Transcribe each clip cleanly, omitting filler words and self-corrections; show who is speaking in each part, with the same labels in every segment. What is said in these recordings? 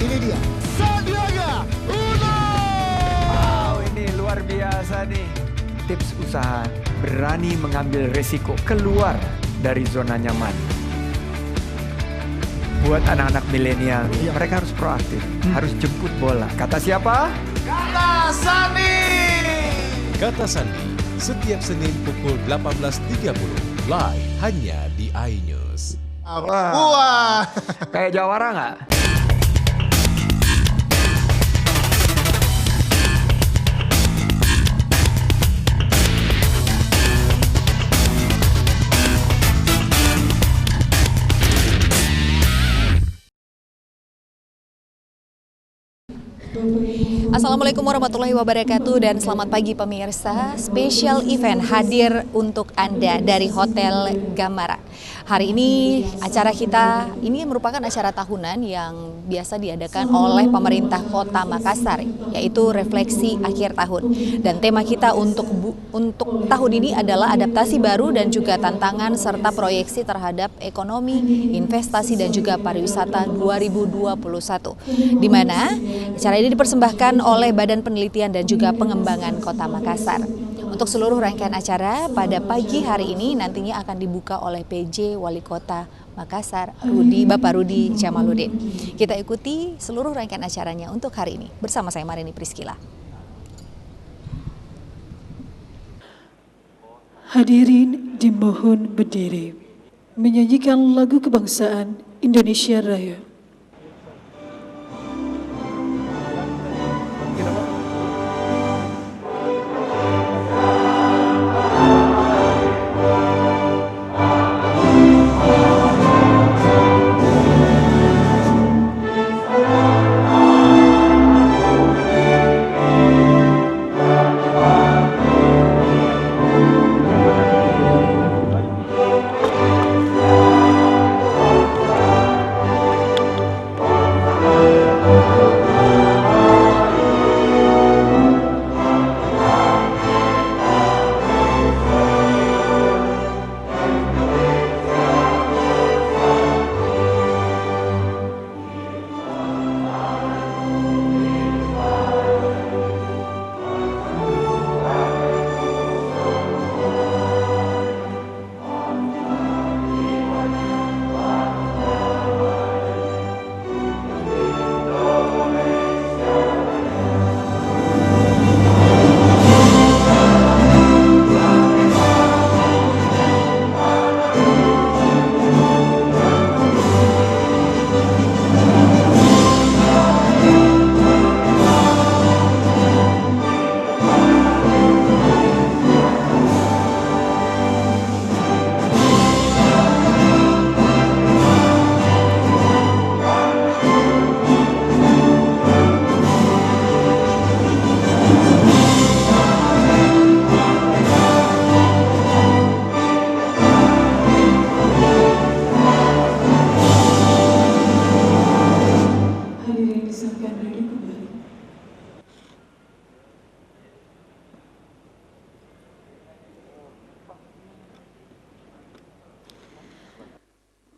Speaker 1: ini dia Sandiaga Uno.
Speaker 2: Wow, ini luar biasa nih. Tips usaha berani mengambil resiko keluar dari zona nyaman. Buat anak-anak milenial, mereka harus proaktif, harus jemput bola. Kata siapa?
Speaker 1: Kata Sandi.
Speaker 3: Kata Sandi, setiap Senin pukul 18.30, live hanya di iNews.
Speaker 1: Wah.
Speaker 2: Kayak jawara nggak?
Speaker 4: Assalamualaikum warahmatullahi wabarakatuh dan selamat pagi pemirsa. Special event hadir untuk Anda dari Hotel Gamara. Hari ini acara kita ini merupakan acara tahunan yang biasa diadakan oleh pemerintah Kota Makassar, yaitu refleksi akhir tahun. Dan tema kita untuk tahun ini adalah adaptasi baru dan juga tantangan serta proyeksi terhadap ekonomi, investasi dan juga pariwisata 2021. Di mana acara ini dipersembahkan oleh Badan Penelitian dan juga Pengembangan Kota Makassar. Untuk seluruh rangkaian acara pada pagi hari ini nantinya akan dibuka oleh PJ Wali Kota Makassar, Bapak Rudi Jamaluddin. Kita ikuti seluruh rangkaian acaranya untuk hari ini bersama saya Marini Priskila.
Speaker 5: Hadirin dimohon berdiri, menyanyikan lagu kebangsaan Indonesia Raya.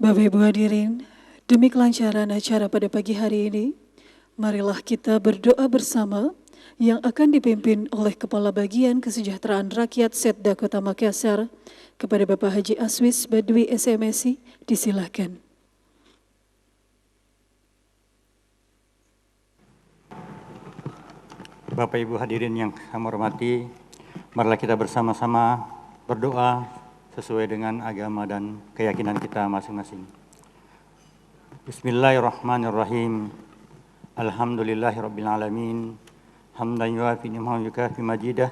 Speaker 5: Bapak Ibu hadirin, demi kelancaran acara pada pagi hari ini, marilah kita berdoa bersama yang akan dipimpin oleh Kepala Bagian Kesejahteraan Rakyat Setda Kota Makassar kepada Bapak Haji Aswis Badwi SMSI, disilahkan.
Speaker 6: Bapak Ibu hadirin yang kami hormati, marilah kita bersama-sama berdoa sesuai dengan agama dan keyakinan kita masing-masing. Bismillahirrahmanirrahim. Alhamdulillahirabbil alamin. Hamdan yuafi ni'mahu yukafi majidah.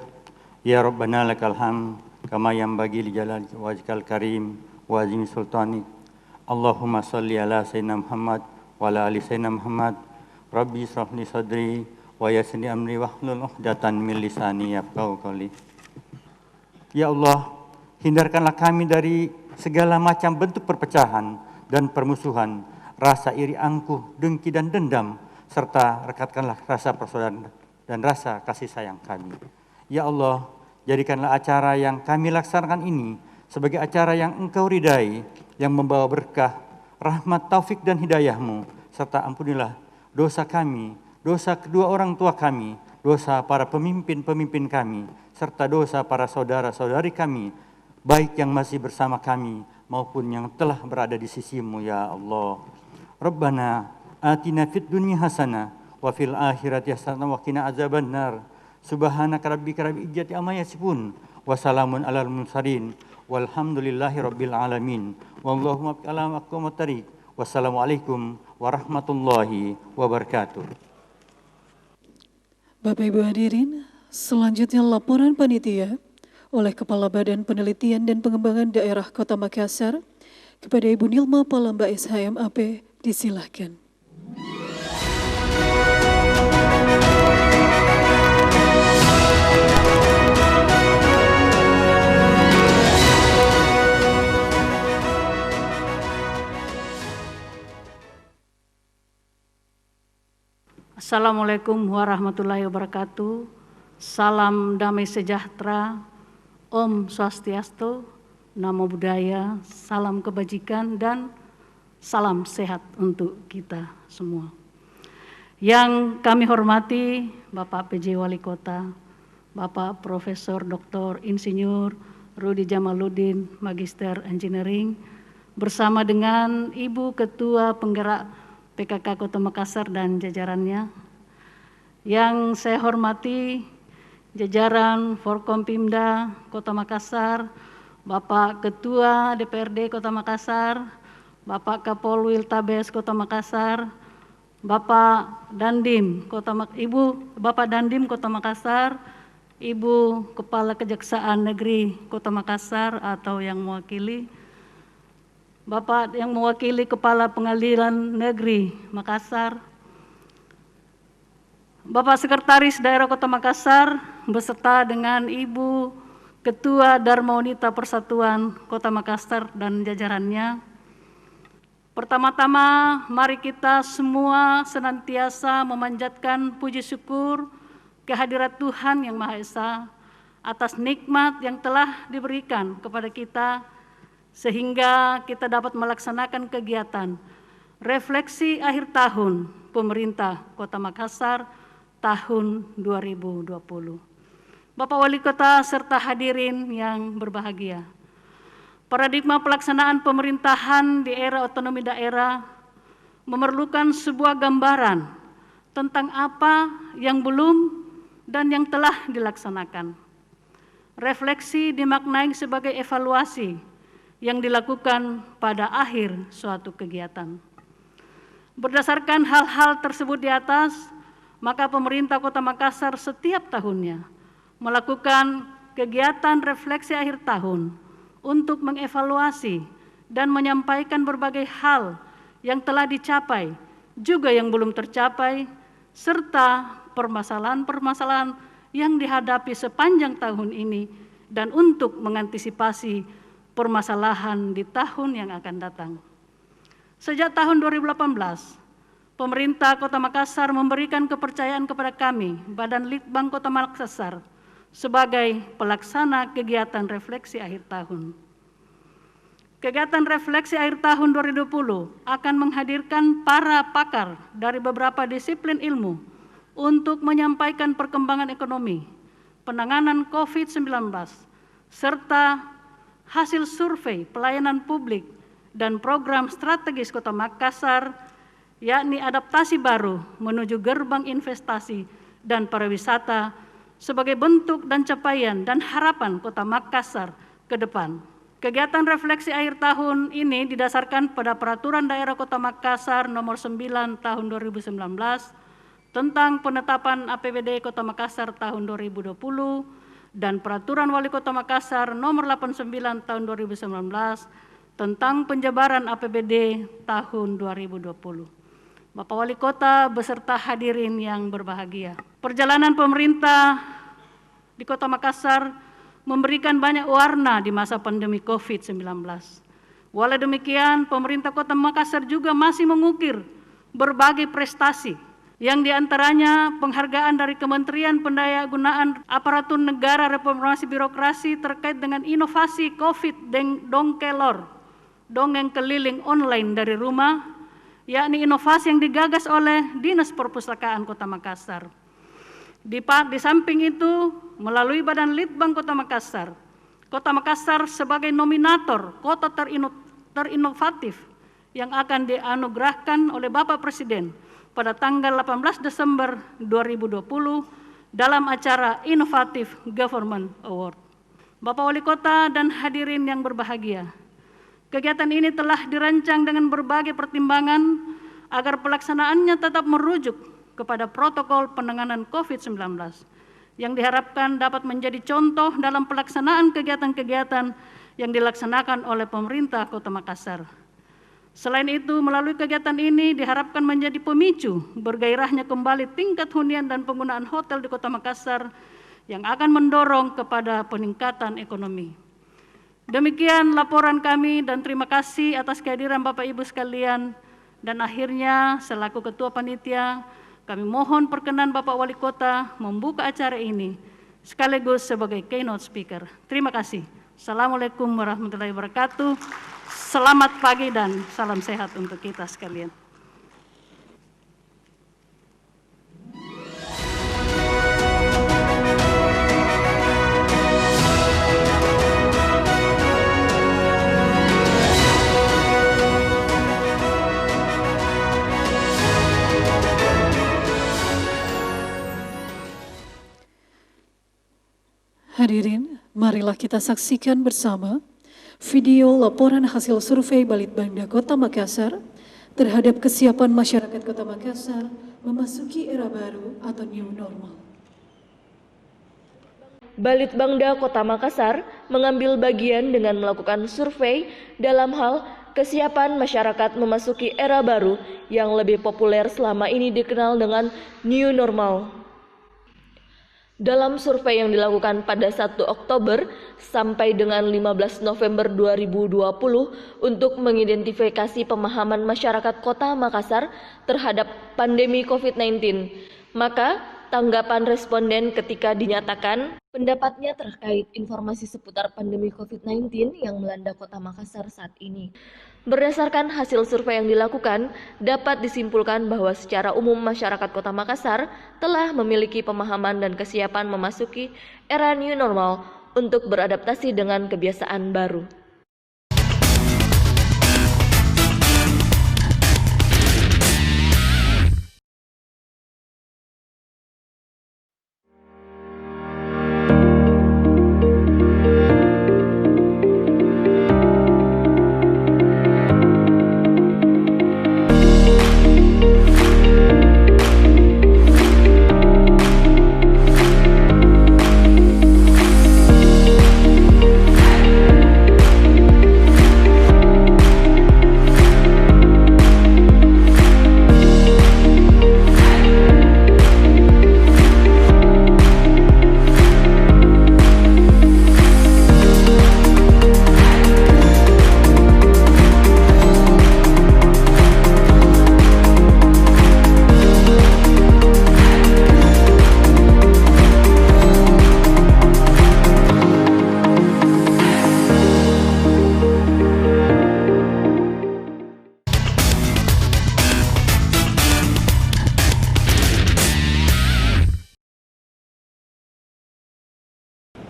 Speaker 6: Ya Rabbana lakal hamd kama yanbaghi li jalali wajhikal karim wa azimi sultanik. Allahumma shalli ala sayyidina Muhammad wa ala ali sayyidina Muhammad. Rabbi israh li sadri wa yassir li amri wahlul 'uqdatan min lisani yafqahu qawli. Ya Allah, hindarkanlah kami dari segala macam bentuk perpecahan dan permusuhan, rasa iri angkuh, dengki dan dendam, serta rekatkanlah rasa persaudaraan dan rasa kasih sayang kami. Ya Allah, jadikanlah acara yang kami laksanakan ini sebagai acara yang Engkau ridai, yang membawa berkah, rahmat, taufik dan hidayah-Mu, serta ampunilah dosa kami, dosa kedua orang tua kami, dosa para pemimpin-pemimpin kami, serta dosa para saudara-saudari kami, baik yang masih bersama kami maupun yang telah berada di sisi-Mu ya Allah. Rabbana atina fid dunya hasanah wa fil akhirati hasanah wa qina azabannar. Subhanaka rabbika rabbil izzati amma yasifun wa salamun alal mursalin walhamdulillahi rabbil alamin. Wallahumma ala aqwamut tariq. Wassalamualaikum warahmatullahi wabarakatuh.
Speaker 5: Bapak Ibu hadirin, selanjutnya laporan panitia oleh Kepala Badan Penelitian dan Pengembangan Daerah Kota Makassar kepada Ibu Nilma Palamba SHMAP, disilahkan.
Speaker 7: Assalamualaikum warahmatullahi wabarakatuh. Salam damai sejahtera, Om Swastiastu, Namo Buddhaya, salam kebajikan dan salam sehat untuk kita semua. Yang kami hormati Bapak PJ Wali Kota, Bapak Profesor Dr. Insinyur Rudi Jamaluddin, Magister Engineering, bersama dengan Ibu Ketua Penggerak PKK Kota Makassar dan jajarannya. Yang saya hormati jajaran Forkompimda Kota Makassar, Bapak Ketua DPRD Kota Makassar, Bapak Kapolwil Tabes Kota Makassar, Bapak Dandim Bapak Dandim Kota Makassar, Ibu Kepala Kejaksaan Negeri Kota Makassar atau yang mewakili, Bapak yang mewakili Kepala Pengadilan Negeri Makassar, Bapak Sekretaris Daerah Kota Makassar, beserta dengan Ibu Ketua Dharma Wanita Persatuan Kota Makassar dan jajarannya. Pertama-tama, mari kita semua senantiasa memanjatkan puji syukur kehadirat Tuhan Yang Maha Esa atas nikmat yang telah diberikan kepada kita, sehingga kita dapat melaksanakan kegiatan refleksi akhir tahun pemerintah Kota Makassar tahun 2020. Bapak Wali Kota serta hadirin yang berbahagia, paradigma pelaksanaan pemerintahan di era otonomi daerah memerlukan sebuah gambaran tentang apa yang belum dan yang telah dilaksanakan. Refleksi dimaknai sebagai evaluasi yang dilakukan pada akhir suatu kegiatan. Berdasarkan hal-hal tersebut di atas, maka pemerintah Kota Makassar setiap tahunnya melakukan kegiatan refleksi akhir tahun untuk mengevaluasi dan menyampaikan berbagai hal yang telah dicapai, juga yang belum tercapai, serta permasalahan-permasalahan yang dihadapi sepanjang tahun ini dan untuk mengantisipasi permasalahan di tahun yang akan datang. Sejak tahun 2018, pemerintah Kota Makassar memberikan kepercayaan kepada kami, Badan Litbang Kota Makassar, sebagai pelaksana kegiatan refleksi akhir tahun. Kegiatan refleksi akhir tahun 2020 akan menghadirkan para pakar dari beberapa disiplin ilmu untuk menyampaikan perkembangan ekonomi, penanganan COVID-19, serta hasil survei pelayanan publik dan program strategis Kota Makassar, yakni adaptasi baru menuju gerbang investasi dan pariwisata sebagai bentuk dan capaian dan harapan Kota Makassar ke depan. Kegiatan refleksi akhir tahun ini didasarkan pada Peraturan Daerah Kota Makassar Nomor 9 Tahun 2019 tentang penetapan APBD Kota Makassar tahun 2020 dan Peraturan Wali Kota Makassar Nomor 89 Tahun 2019 tentang penjabaran APBD tahun 2020. Bapak Wali Kota beserta hadirin yang berbahagia, perjalanan pemerintah di Kota Makassar memberikan banyak warna di masa pandemi COVID-19. Walau demikian, pemerintah Kota Makassar juga masih mengukir berbagai prestasi, yang diantaranya penghargaan dari Kementerian Pendayagunaan Aparatur Negara Reformasi Birokrasi terkait dengan inovasi COVID Dongkelor, dongeng keliling online dari rumah, yakni inovasi yang digagas oleh Dinas Perpustakaan Kota Makassar. Di samping itu, melalui Badan Litbang Kota Makassar sebagai nominator kota terinovatif yang akan dianugerahkan oleh Bapak Presiden pada tanggal 18 Desember 2020 dalam acara Innovative Government Award. Bapak Wali Kota dan hadirin yang berbahagia, kegiatan ini telah dirancang dengan berbagai pertimbangan agar pelaksanaannya tetap merujuk kepada protokol penanganan COVID-19 yang diharapkan dapat menjadi contoh dalam pelaksanaan kegiatan-kegiatan yang dilaksanakan oleh pemerintah Kota Makassar. Selain itu, melalui kegiatan ini diharapkan menjadi pemicu bergairahnya kembali tingkat hunian dan penggunaan hotel di Kota Makassar yang akan mendorong kepada peningkatan ekonomi. Demikian laporan kami dan terima kasih atas kehadiran Bapak Ibu sekalian. Dan akhirnya selaku Ketua Panitia, kami mohon perkenan Bapak Wali Kota membuka acara ini sekaligus sebagai keynote speaker. Terima kasih. Assalamualaikum warahmatullahi wabarakatuh. Selamat pagi dan salam sehat untuk kita sekalian.
Speaker 5: Hadirin, marilah kita saksikan bersama video laporan hasil survei Balitbangda Kota Makassar terhadap kesiapan masyarakat Kota Makassar memasuki era baru atau new normal.
Speaker 8: Balitbangda Kota Makassar mengambil bagian dengan melakukan survei dalam hal kesiapan masyarakat memasuki era baru yang lebih populer selama ini dikenal dengan new normal. Dalam survei yang dilakukan pada 1 Oktober sampai dengan 15 November 2020 untuk mengidentifikasi pemahaman masyarakat Kota Makassar terhadap pandemi COVID-19, maka tanggapan responden ketika dinyatakan pendapatnya terkait informasi seputar pandemi COVID-19 yang melanda Kota Makassar saat ini. Berdasarkan hasil survei yang dilakukan, dapat disimpulkan bahwa secara umum masyarakat Kota Makassar telah memiliki pemahaman dan kesiapan memasuki era new normal untuk beradaptasi dengan kebiasaan baru.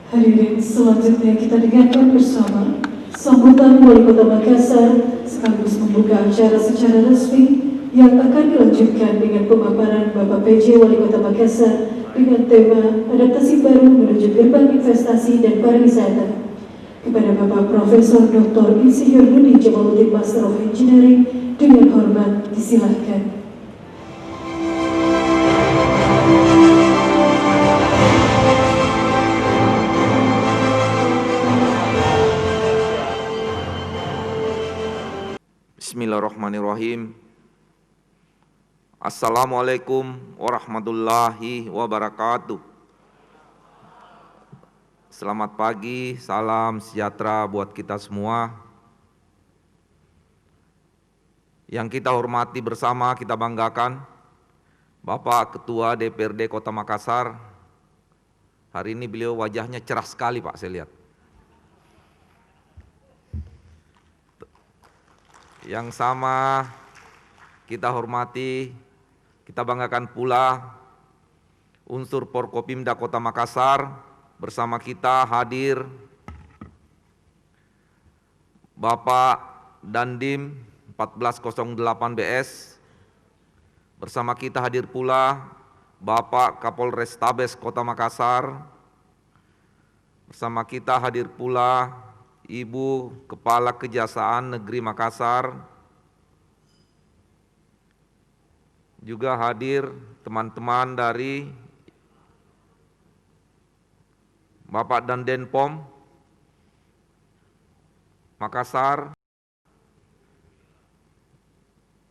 Speaker 5: Hadirin, selanjutnya kita dengarkan bersama sambutan Wali Kota Makassar sekaligus membuka acara secara resmi yang akan dilanjutkan dengan pemaparan Bapak PJ Wali Kota Makassar dengan tema adaptasi baru menuju gerbang investasi dan pariwisata. Kepada Bapak Profesor Dr. Insinyur Budi Jamaluddin Master of Engineering dengan hormat disilahkan.
Speaker 9: Bismillahirrahmanirrahim. Assalamualaikum warahmatullahi wabarakatuh. Selamat pagi, salam sejahtera buat kita semua. Yang kita hormati bersama, kita banggakan Bapak Ketua DPRD Kota Makassar. Hari ini beliau wajahnya cerah sekali Pak, saya lihat. Yang sama kita hormati, kita banggakan pula unsur Forkopimda Kota Makassar. Bersama kita hadir Bapak Dandim 1408 BS. Bersama kita hadir pula Bapak Kapolrestabes Kota Makassar. Bersama kita hadir pula Ibu Kepala Kejaksaan Negeri Makassar. Juga hadir teman-teman dari Bapak Dandenpom Makassar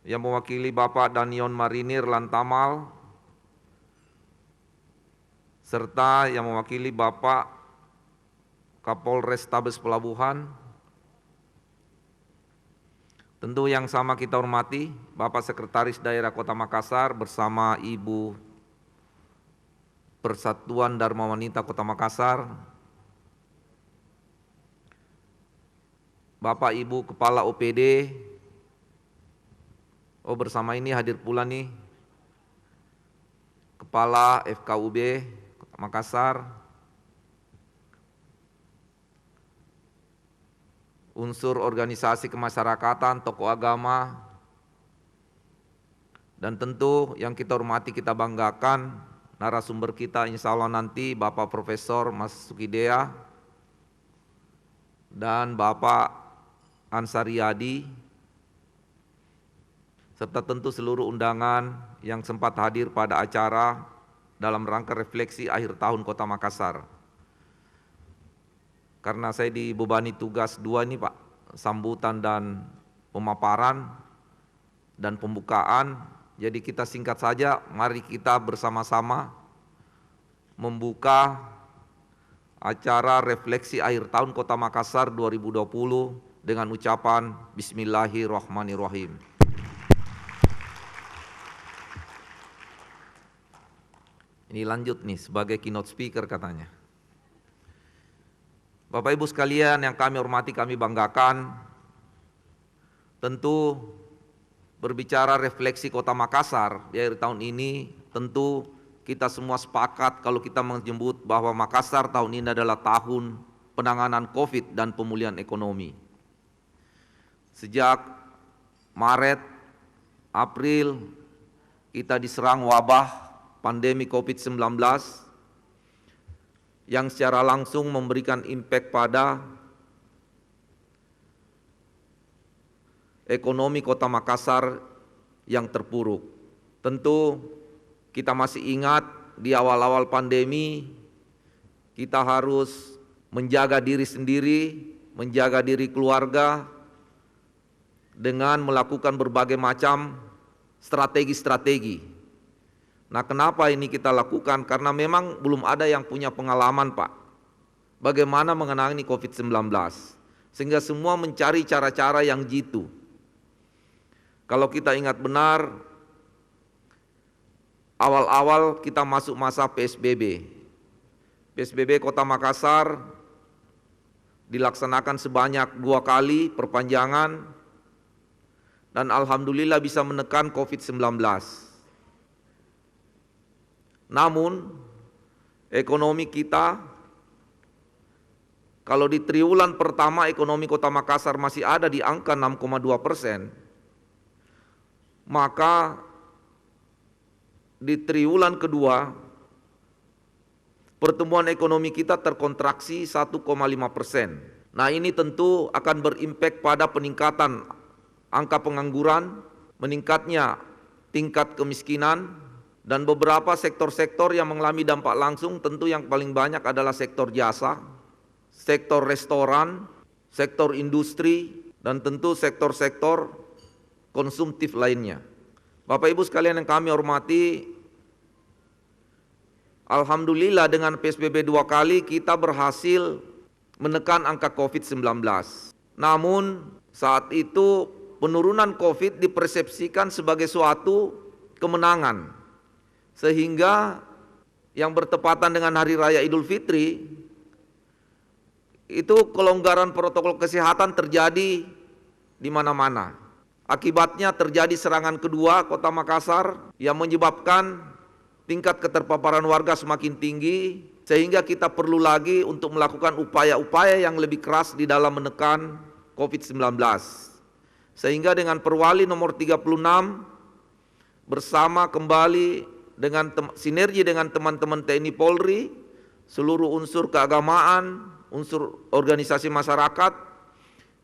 Speaker 9: yang mewakili Bapak Danion Marinir Lantamal, serta yang mewakili Bapak Kapolrestabes Pelabuhan. Tentu yang sama kita hormati Bapak Sekretaris Daerah Kota Makassar bersama Ibu Persatuan Dharma Wanita Kota Makassar, Bapak Ibu Kepala OPD. Bersama ini hadir pula nih Kepala FKUB Kota Makassar, unsur organisasi kemasyarakatan, tokoh agama, dan tentu yang kita hormati, kita banggakan narasumber kita insya Allah nanti Bapak Profesor Mas Sukidea dan Bapak Ansariadi, serta tentu seluruh undangan yang sempat hadir pada acara dalam rangka refleksi akhir tahun Kota Makassar. Karena saya dibebani tugas dua ini Pak, sambutan dan pemaparan dan pembukaan. Jadi kita singkat saja, mari kita bersama-sama membuka acara refleksi akhir tahun Kota Makassar 2020 dengan ucapan Bismillahirrahmanirrahim. Ini lanjut nih sebagai keynote speaker katanya. Bapak Ibu sekalian yang kami hormati, kami banggakan, tentu berbicara refleksi Kota Makassar di akhir tahun ini, tentu kita semua sepakat kalau kita menyebut bahwa Makassar tahun ini adalah tahun penanganan COVID dan pemulihan ekonomi. Sejak Maret, April, kita diserang wabah pandemi COVID-19 yang secara langsung memberikan impact pada ekonomi Kota Makassar yang terpuruk. Tentu kita masih ingat di awal-awal pandemi kita harus menjaga diri sendiri, menjaga diri keluarga dengan melakukan berbagai macam strategi-strategi. Nah, kenapa ini kita lakukan? Karena memang belum ada yang punya pengalaman, Pak, bagaimana menangani COVID-19. Sehingga semua mencari cara-cara yang jitu. Kalau kita ingat benar, awal-awal kita masuk masa PSBB. PSBB Kota Makassar dilaksanakan sebanyak 2 kali perpanjangan dan alhamdulillah bisa menekan COVID-19. Namun ekonomi kita, kalau di triwulan pertama ekonomi Kota Makassar masih ada di angka 6,2%, maka di triwulan kedua pertumbuhan ekonomi kita terkontraksi 1,5%. Nah, ini tentu akan berimpak pada peningkatan angka pengangguran, meningkatnya tingkat kemiskinan, dan beberapa sektor-sektor yang mengalami dampak langsung. Tentu yang paling banyak adalah sektor jasa, sektor restoran, sektor industri, dan tentu sektor-sektor konsumtif lainnya. Bapak Ibu sekalian yang kami hormati, alhamdulillah dengan PSBB 2 kali kita berhasil menekan angka COVID-19. Namun saat itu penurunan COVID dipersepsikan sebagai suatu kemenangan. Sehingga yang bertepatan dengan Hari Raya Idul Fitri, itu kelonggaran protokol kesehatan terjadi di mana-mana. Akibatnya terjadi serangan kedua Kota Makassar yang menyebabkan tingkat keterpaparan warga semakin tinggi, sehingga kita perlu lagi untuk melakukan upaya-upaya yang lebih keras di dalam menekan COVID-19. Sehingga dengan Perwali nomor 36 bersama kembali dengan sinergi dengan teman-teman TNI Polri, seluruh unsur keagamaan, unsur organisasi masyarakat,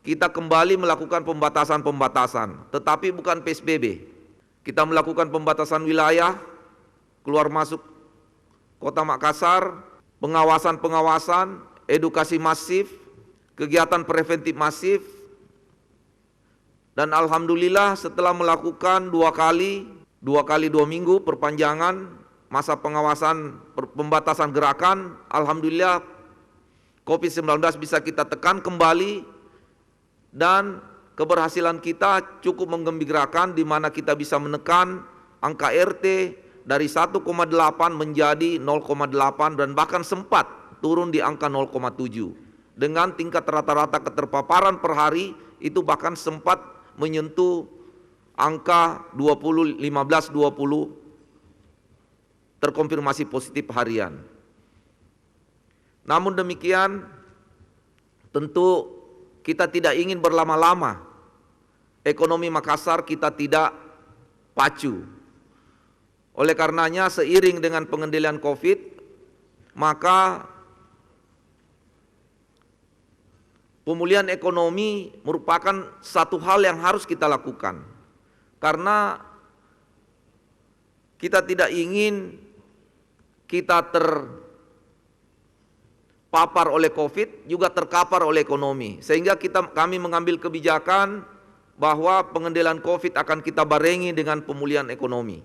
Speaker 9: kita kembali melakukan pembatasan-pembatasan, tetapi bukan PSBB. Kita melakukan pembatasan wilayah, keluar masuk Kota Makassar, pengawasan-pengawasan, edukasi masif, kegiatan preventif masif, dan alhamdulillah setelah melakukan 2 kali 2 minggu perpanjangan masa pengawasan pembatasan gerakan, alhamdulillah COVID-19 bisa kita tekan kembali dan keberhasilan kita cukup menggembirakan di mana kita bisa menekan angka RT dari 1,8 menjadi 0,8 dan bahkan sempat turun di angka 0,7. Dengan tingkat rata-rata keterpaparan per hari itu bahkan sempat menyentuh angka 15-20 terkonfirmasi positif harian. Namun demikian, tentu kita tidak ingin berlama-lama. Ekonomi Makassar kita tidak pacu. Oleh karenanya seiring dengan pengendalian COVID, maka pemulihan ekonomi merupakan satu hal yang harus kita lakukan. Karena kita tidak ingin kita terpapar oleh COVID, juga terkapar oleh ekonomi. Sehingga kami mengambil kebijakan bahwa pengendalian COVID akan kita barengi dengan pemulihan ekonomi.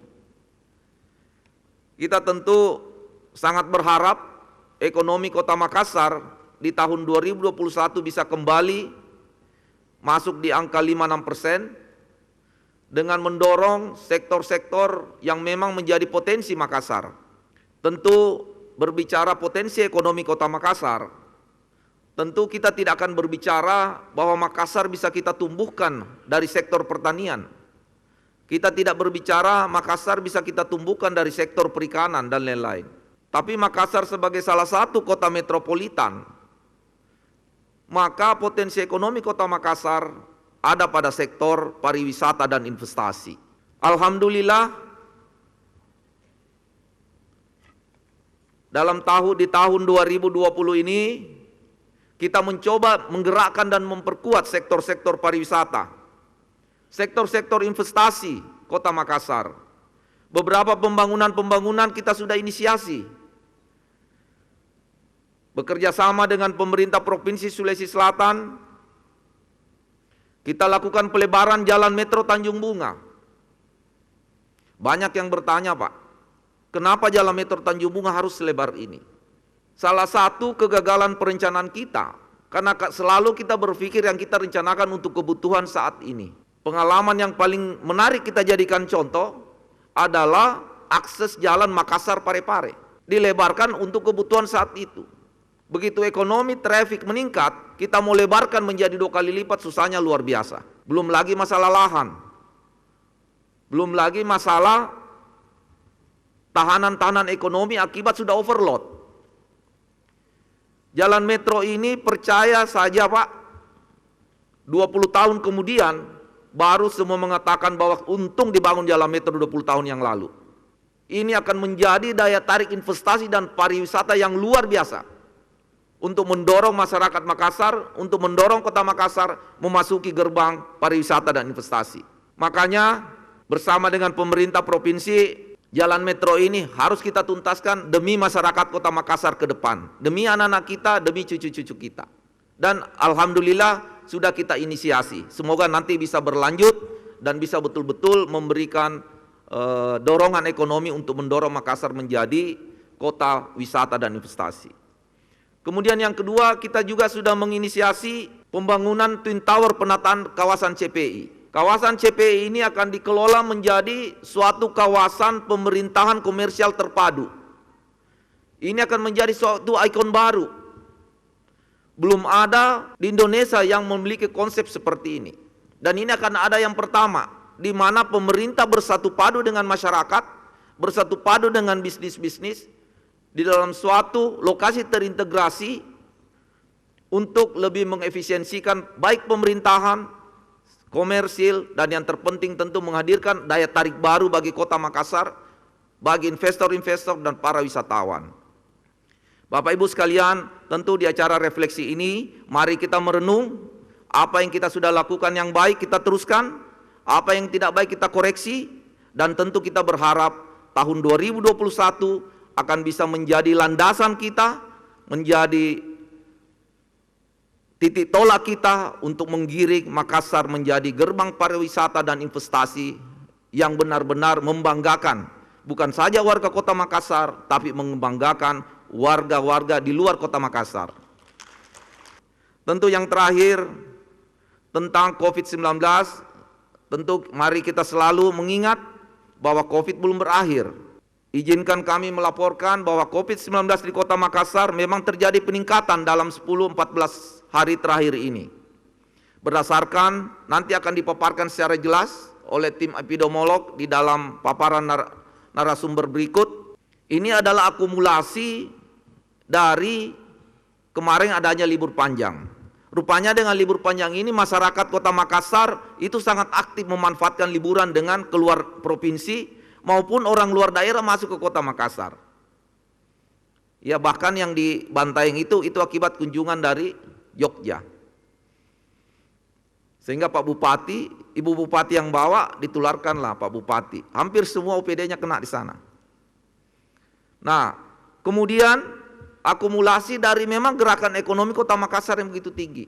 Speaker 9: Kita tentu sangat berharap ekonomi Kota Makassar di tahun 2021 bisa kembali masuk di angka 5-6% dengan mendorong sektor-sektor yang memang menjadi potensi Makassar. Tentu berbicara potensi ekonomi Kota Makassar, tentu kita tidak akan berbicara bahwa Makassar bisa kita tumbuhkan dari sektor pertanian. Kita tidak berbicara Makassar bisa kita tumbuhkan dari sektor perikanan dan lain-lain. Tapi Makassar sebagai salah satu kota metropolitan, maka potensi ekonomi Kota Makassar ada pada sektor pariwisata dan investasi. Alhamdulillah, di tahun 2020 ini kita mencoba menggerakkan dan memperkuat sektor-sektor pariwisata, sektor-sektor investasi Kota Makassar. Beberapa pembangunan kita sudah inisiasi. Bekerja sama dengan pemerintah Provinsi Sulawesi Selatan, kita lakukan pelebaran jalan metro Tanjung Bunga. Banyak yang bertanya, Pak, kenapa jalan metro Tanjung Bunga harus selebar ini? Salah satu kegagalan perencanaan kita, karena selalu kita berpikir yang kita rencanakan untuk kebutuhan saat ini. Pengalaman yang paling menarik kita jadikan contoh adalah akses jalan Makassar-Parepare. Dilebarkan untuk kebutuhan saat itu. Begitu ekonomi traffic meningkat, kita mau lebarkan menjadi 2 kali lipat, susahnya luar biasa. Belum lagi masalah lahan. Belum lagi masalah tahanan-tahanan ekonomi akibat sudah overload. Jalan metro ini percaya saja, Pak, 20 tahun kemudian baru semua mengatakan bahwa untung dibangun jalan metro 20 tahun yang lalu. Ini akan menjadi daya tarik investasi dan pariwisata yang luar biasa untuk mendorong masyarakat Makassar, untuk mendorong Kota Makassar memasuki gerbang pariwisata dan investasi. Makanya bersama dengan pemerintah provinsi, jalan metro ini harus kita tuntaskan demi masyarakat Kota Makassar ke depan, demi anak-anak kita, demi cucu-cucu kita. Dan alhamdulillah sudah kita inisiasi. Semoga nanti bisa berlanjut dan bisa betul-betul memberikan dorongan ekonomi untuk mendorong Makassar menjadi kota wisata dan investasi. Kemudian yang kedua, kita juga sudah menginisiasi pembangunan Twin Tower penataan kawasan CPI. Kawasan CPI ini akan dikelola menjadi suatu kawasan pemerintahan komersial terpadu. Ini akan menjadi suatu ikon baru. Belum ada di Indonesia yang memiliki konsep seperti ini. Dan ini akan ada yang pertama, di mana pemerintah bersatu padu dengan masyarakat, bersatu padu dengan bisnis-bisnis di dalam suatu lokasi terintegrasi untuk lebih mengefisiensikan baik pemerintahan, komersil, dan yang terpenting tentu menghadirkan daya tarik baru bagi Kota Makassar, bagi investor-investor dan para wisatawan. Bapak Ibu sekalian, tentu di acara refleksi ini, mari kita merenung apa yang kita sudah lakukan yang baik kita teruskan, apa yang tidak baik kita koreksi, dan tentu kita berharap tahun 2021 akan bisa menjadi landasan kita, menjadi titik tolak kita untuk menggiring Makassar menjadi gerbang pariwisata dan investasi yang benar-benar membanggakan bukan saja warga Kota Makassar, tapi membanggakan warga-warga di luar Kota Makassar. Tentu yang terakhir tentang COVID-19, tentu mari kita selalu mengingat bahwa COVID belum berakhir. Izinkan kami melaporkan bahwa COVID-19 di Kota Makassar memang terjadi peningkatan dalam 10-14 hari terakhir ini. Berdasarkan nanti akan dipaparkan secara jelas oleh tim epidemiolog di dalam paparan narasumber berikut. Ini adalah akumulasi dari kemarin adanya libur panjang. Rupanya dengan libur panjang ini masyarakat Kota Makassar itu sangat aktif memanfaatkan liburan dengan keluar provinsi maupun orang luar daerah masuk ke Kota Makassar. Ya bahkan yang di Bantaeng itu akibat kunjungan dari Jogja. Sehingga Pak Bupati, Ibu Bupati yang bawa ditularkanlah Pak Bupati. Hampir semua OPD-nya kena di sana. Nah, kemudian akumulasi dari memang gerakan ekonomi Kota Makassar yang begitu tinggi.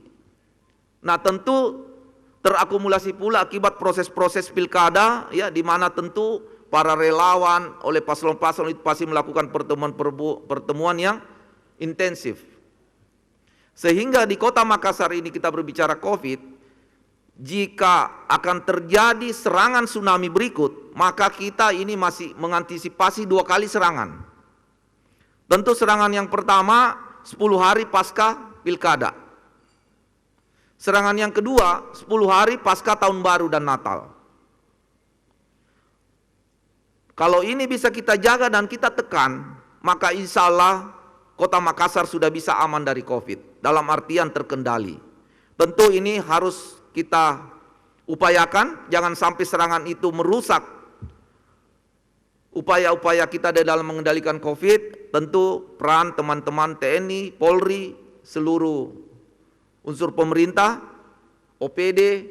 Speaker 9: Nah, tentu terakumulasi pula akibat proses-proses pilkada ya, di mana tentu para relawan oleh paslon-paslon itu pasti melakukan pertemuan yang intensif. Sehingga di Kota Makassar ini kita berbicara COVID, jika akan terjadi serangan tsunami berikut, maka kita ini masih mengantisipasi 2 kali serangan. Tentu serangan yang pertama 10 hari pasca pilkada. Serangan yang kedua 10 hari pasca tahun baru dan Natal. Kalau ini bisa kita jaga dan kita tekan, maka insya Allah Kota Makassar sudah bisa aman dari COVID, dalam artian terkendali. Tentu ini harus kita upayakan, jangan sampai serangan itu merusak upaya-upaya kita dalam mengendalikan COVID. Tentu peran teman-teman TNI, Polri, seluruh unsur pemerintah, OPD,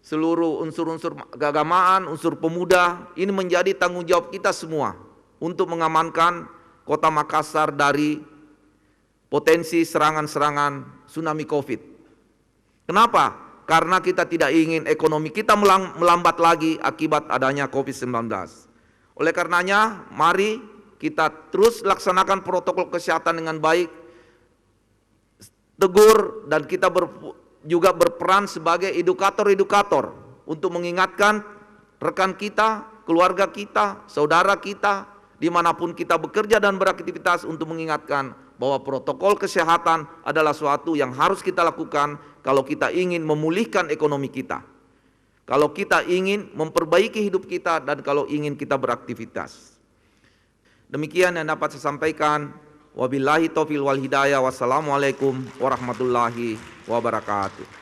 Speaker 9: seluruh unsur-unsur keagamaan, unsur pemuda, ini menjadi tanggung jawab kita semua untuk mengamankan Kota Makassar dari potensi serangan-serangan tsunami COVID. Kenapa? Karena kita tidak ingin ekonomi kita melambat lagi akibat adanya COVID-19. Oleh karenanya, mari kita terus laksanakan protokol kesehatan dengan baik, tegur, dan kita juga berperan sebagai edukator-edukator untuk mengingatkan rekan kita, keluarga kita, saudara kita, dimanapun kita bekerja dan beraktivitas untuk mengingatkan bahwa protokol kesehatan adalah suatu yang harus kita lakukan kalau kita ingin memulihkan ekonomi kita, kalau kita ingin memperbaiki hidup kita, dan kalau ingin kita beraktivitas. Demikian yang dapat saya sampaikan. Wabillahi taufiq wal hidayah. Wassalamualaikum warahmatullahi wabarakatuh.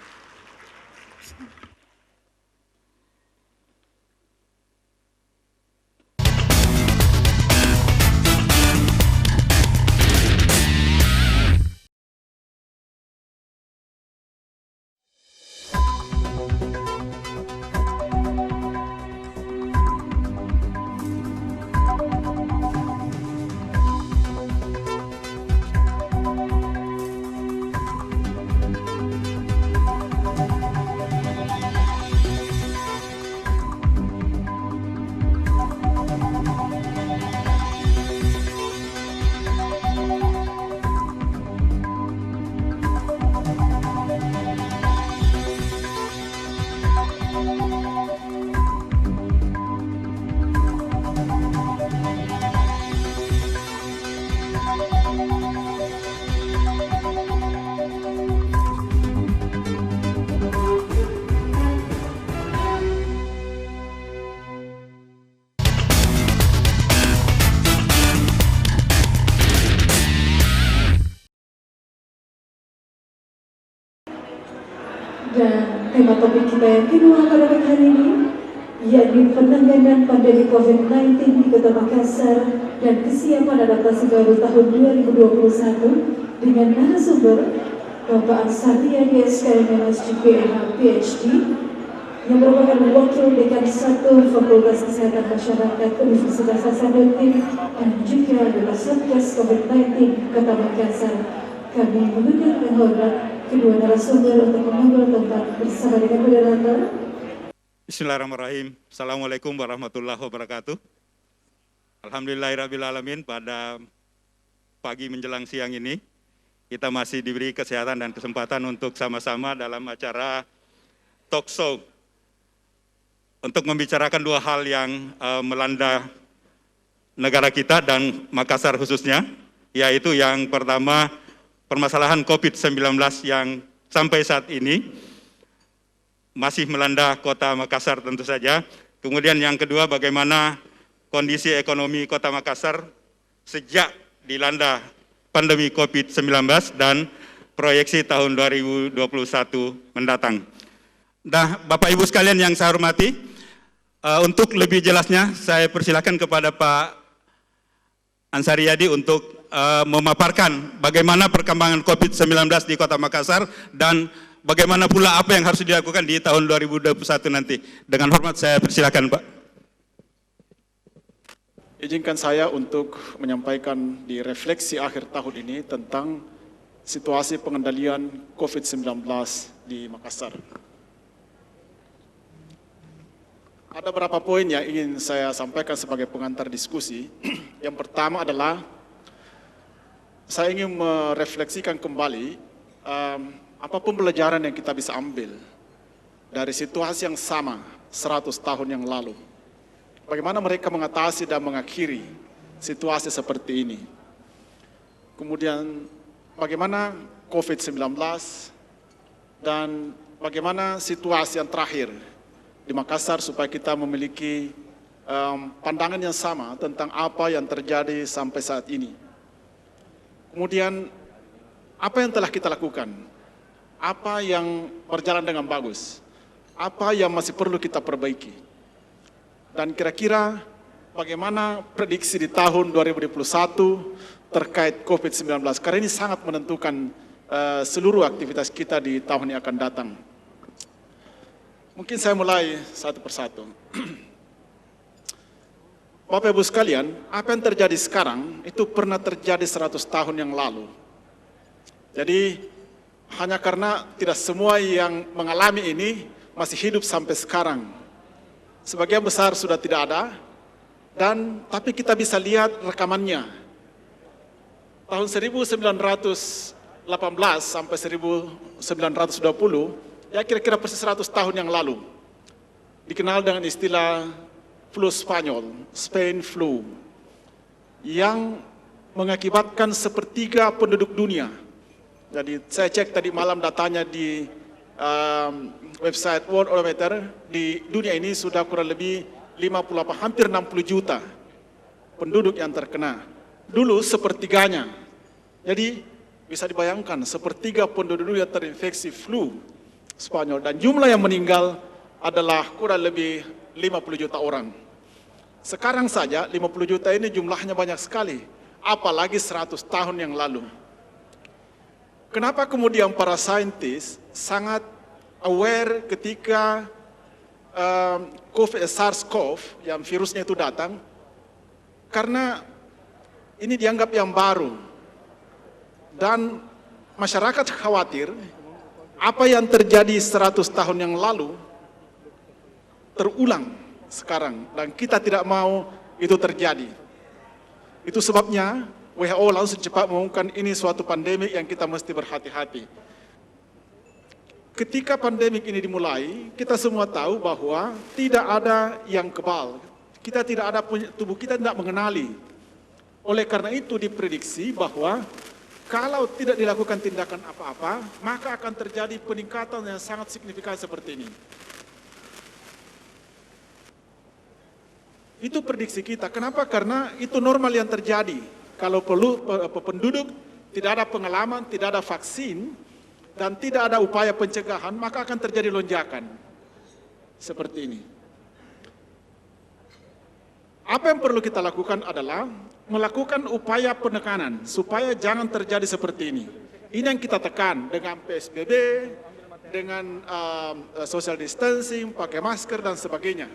Speaker 5: topik kita yang kedua pada pagi hari ini, yakni penanganan pandemi COVID-19 di Kota Makassar dan kesiapan adaptasi baru tahun 2021 dengan narasumber Bapak Ansariadi SKMMS GPH PhD yang merupakan Wakil Dekan 1 Fakultas Kesehatan Masyarakat Universitas Hasanuddin dan juga adalah Satgas COVID-19 Kota Makassar. Kami mengundang dengan hormat kedua narasumber untuk mengambil tempat bersama dengan moderator.
Speaker 10: Bismillahirrahmanirrahim. Assalamualaikum warahmatullahi wabarakatuh. Alhamdulillahirrahmanirrahim. Pada pagi menjelang siang ini, kita masih diberi kesehatan dan kesempatan untuk sama-sama dalam acara talk show untuk membicarakan dua hal yang melanda negara kita dan Makassar khususnya, yaitu yang pertama permasalahan COVID-19 yang sampai saat ini masih melanda kota Makassar tentu saja. Kemudian yang kedua, bagaimana kondisi ekonomi kota Makassar sejak dilanda pandemi COVID-19 dan proyeksi tahun 2021 mendatang. Nah, Bapak Ibu sekalian yang saya hormati, untuk lebih jelasnya saya persilakan kepada Pak Ansariadi untuk memaparkan bagaimana perkembangan COVID-19 di Kota Makassar dan bagaimana pula apa yang harus dilakukan di tahun 2021 nanti. Dengan hormat saya persilakan, Pak.
Speaker 11: Izinkan saya untuk menyampaikan di refleksi akhir tahun ini tentang situasi pengendalian COVID-19 di Makassar. Ada beberapa poin yang ingin saya sampaikan sebagai pengantar diskusi. Yang pertama adalah saya ingin merefleksikan kembali apa pembelajaran yang kita bisa ambil dari situasi yang sama 100 tahun yang lalu. Bagaimana mereka mengatasi dan mengakhiri situasi seperti ini. Kemudian bagaimana COVID-19 dan bagaimana situasi yang terakhir di Makassar supaya kita memiliki pandangan yang sama tentang apa yang terjadi sampai saat ini. Kemudian apa yang telah kita lakukan? Apa yang berjalan dengan bagus? Apa yang masih perlu kita perbaiki? Dan kira-kira bagaimana prediksi di tahun 2021 terkait COVID-19? Karena ini sangat menentukan seluruh aktivitas kita di tahun yang akan datang. Mungkin saya mulai satu persatu. Bapak Ibu sekalian, apa yang terjadi sekarang itu pernah terjadi 100 tahun yang lalu. Jadi hanya karena tidak semua yang mengalami ini masih hidup sampai sekarang. Sebagian besar sudah tidak ada, tapi kita bisa lihat rekamannya. Tahun 1918 sampai 1920, ya kira-kira persis 100 tahun yang lalu, dikenal dengan istilah flu Spanyol, Spain flu, yang mengakibatkan sepertiga penduduk dunia. Jadi saya cek tadi malam datanya di website World Odometer, di dunia ini sudah kurang lebih 58, hampir 60 juta penduduk yang terkena. Dulu sepertiganya. Jadi bisa dibayangkan sepertiga penduduk dunia terinfeksi flu Spanyol dan jumlah yang meninggal adalah kurang lebih 50 juta orang. Sekarang saja 50 juta ini jumlahnya banyak sekali, apalagi 100 tahun yang lalu. Kenapa kemudian para saintis sangat aware ketika SARS-CoV yang virusnya itu datang? Karena ini dianggap yang baru dan masyarakat khawatir apa yang terjadi 100 tahun yang lalu terulang sekarang dan kita tidak mau itu terjadi. Itu sebabnya WHO langsung cepat mengumumkan ini suatu pandemik yang kita mesti berhati-hati. Ketika pandemik ini dimulai, kita semua tahu bahwa tidak ada yang kebal. Kita tidak ada, tubuh kita tidak mengenali. Oleh karena itu diprediksi bahwa kalau tidak dilakukan tindakan apa-apa, maka akan terjadi peningkatan yang sangat signifikan seperti ini. Itu prediksi kita. Kenapa? Karena itu normal yang terjadi. Kalau penduduk tidak ada pengalaman, tidak ada vaksin, dan tidak ada upaya pencegahan, maka akan terjadi lonjakan. Seperti ini. Apa yang perlu kita lakukan adalah melakukan upaya penekanan supaya jangan terjadi seperti ini. Ini yang kita tekan dengan PSBB, dengan social distancing, pakai masker dan sebagainya.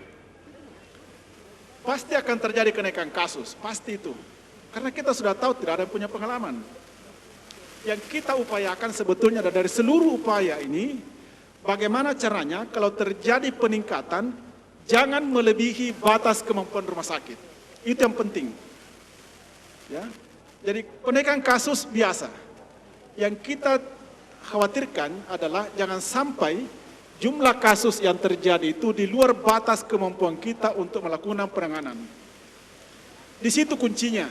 Speaker 11: Pasti akan terjadi kenaikan kasus, pasti itu. Karena kita sudah tahu tidak ada yang punya pengalaman. Yang kita upayakan sebetulnya dari seluruh upaya ini, bagaimana caranya kalau terjadi peningkatan, jangan melebihi batas kemampuan rumah sakit. Itu yang penting. Ya. Jadi penaikan kasus biasa. Yang kita khawatirkan adalah jangan sampai jumlah kasus yang terjadi itu di luar batas kemampuan kita untuk melakukan penanganan. Di situ kuncinya.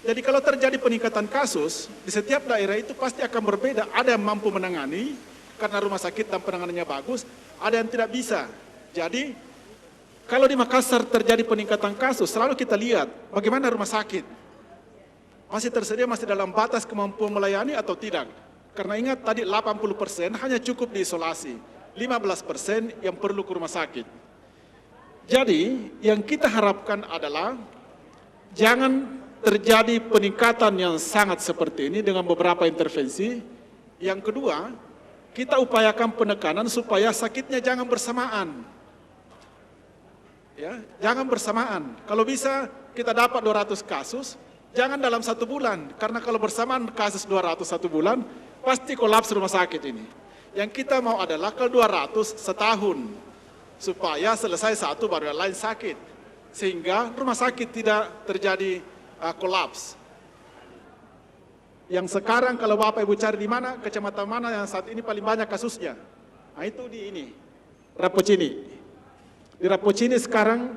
Speaker 11: Jadi kalau terjadi peningkatan kasus, di setiap daerah itu pasti akan berbeda. Ada yang mampu menangani, karena rumah sakit dan penanganannya bagus, ada yang tidak bisa. Jadi, kalau di Makassar terjadi peningkatan kasus, selalu kita lihat bagaimana rumah sakit. Masih tersedia, masih dalam batas kemampuan melayani atau tidak. Karena ingat tadi 80% hanya cukup diisolasi, 15% yang perlu ke rumah sakit. Jadi, yang kita harapkan adalah jangan terjadi peningkatan yang sangat seperti ini dengan beberapa intervensi. Yang kedua, kita upayakan penekanan supaya sakitnya jangan bersamaan. Ya, jangan bersamaan. Kalau bisa kita dapat 200 kasus, jangan dalam 1 bulan. Karena kalau bersamaan kasus 200 1 bulan, pasti kolaps rumah sakit ini. Yang kita mau adalah kalau 200 setahun, supaya selesai 1 baru yang lain sakit. Sehingga rumah sakit tidak terjadi kolaps. Yang sekarang kalau Bapak Ibu cari di mana, kecamatan mana yang saat ini paling banyak kasusnya? Nah itu di ini, Rapocini. Di Rapocini sekarang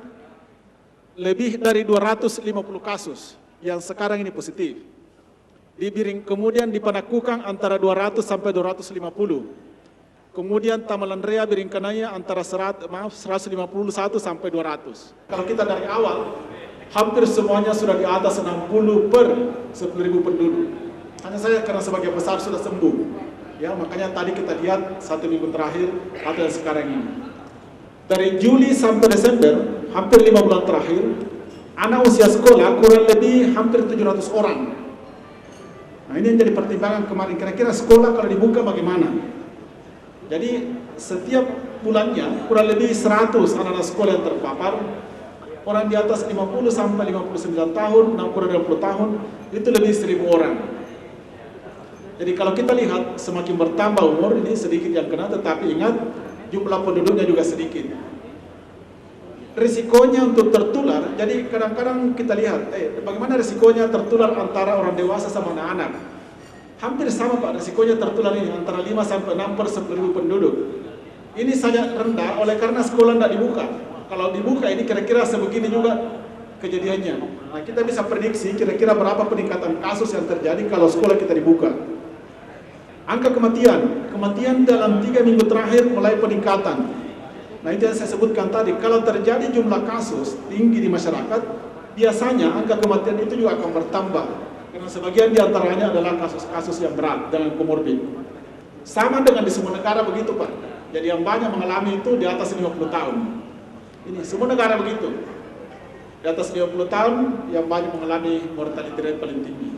Speaker 11: lebih dari 250 kasus yang sekarang ini positif. Di Biring kemudian di Panakukang antara 200 sampai 250. Kemudian Tamalanrea Biringkanaya antara 151 sampai 200. Kalau kita dari awal, hampir semuanya sudah di atas 60 per 10.000 penduduk. Hanya saya karena sebagian besar sudah sembuh. Ya, makanya tadi kita lihat 1 minggu terakhir atau yang sekarang ini. Dari Juli sampai Desember, hampir 5 bulan terakhir, anak usia sekolah kurang lebih hampir 700 orang. Nah ini yang jadi pertimbangan kemarin, kira-kira sekolah kalau dibuka bagaimana? Jadi setiap bulannya kurang lebih 100 anak-anak sekolah yang terpapar. Orang di atas 50 sampai 59 tahun, 60 tahun, itu lebih 1.000 orang. Jadi kalau kita lihat semakin bertambah umur, ini sedikit yang kena, tetapi ingat jumlah penduduknya juga sedikit. Risikonya untuk tertular, jadi kadang-kadang kita lihat, bagaimana risikonya tertular antara orang dewasa sama anak-anak. Hampir sama Pak, risikonya tertular ini antara 5 sampai 6 per 10.000 penduduk. Ini sangat rendah oleh karena sekolah tidak dibuka. Kalau dibuka ini kira-kira sebegini juga kejadiannya. Nah kita bisa prediksi kira-kira berapa peningkatan kasus yang terjadi kalau sekolah kita dibuka. Angka kematian dalam 3 minggu terakhir mulai peningkatan. Nah itu yang saya sebutkan tadi, kalau terjadi jumlah kasus tinggi di masyarakat, biasanya angka kematian itu juga akan bertambah. Karena sebagian diantaranya adalah kasus-kasus yang berat dengan komorbid. Sama dengan di semua negara begitu Pak. Jadi yang banyak mengalami itu di atas 50 tahun. Ini semua negara begitu. Di atas 50 tahun yang banyak mengalami mortality rate paling tinggi.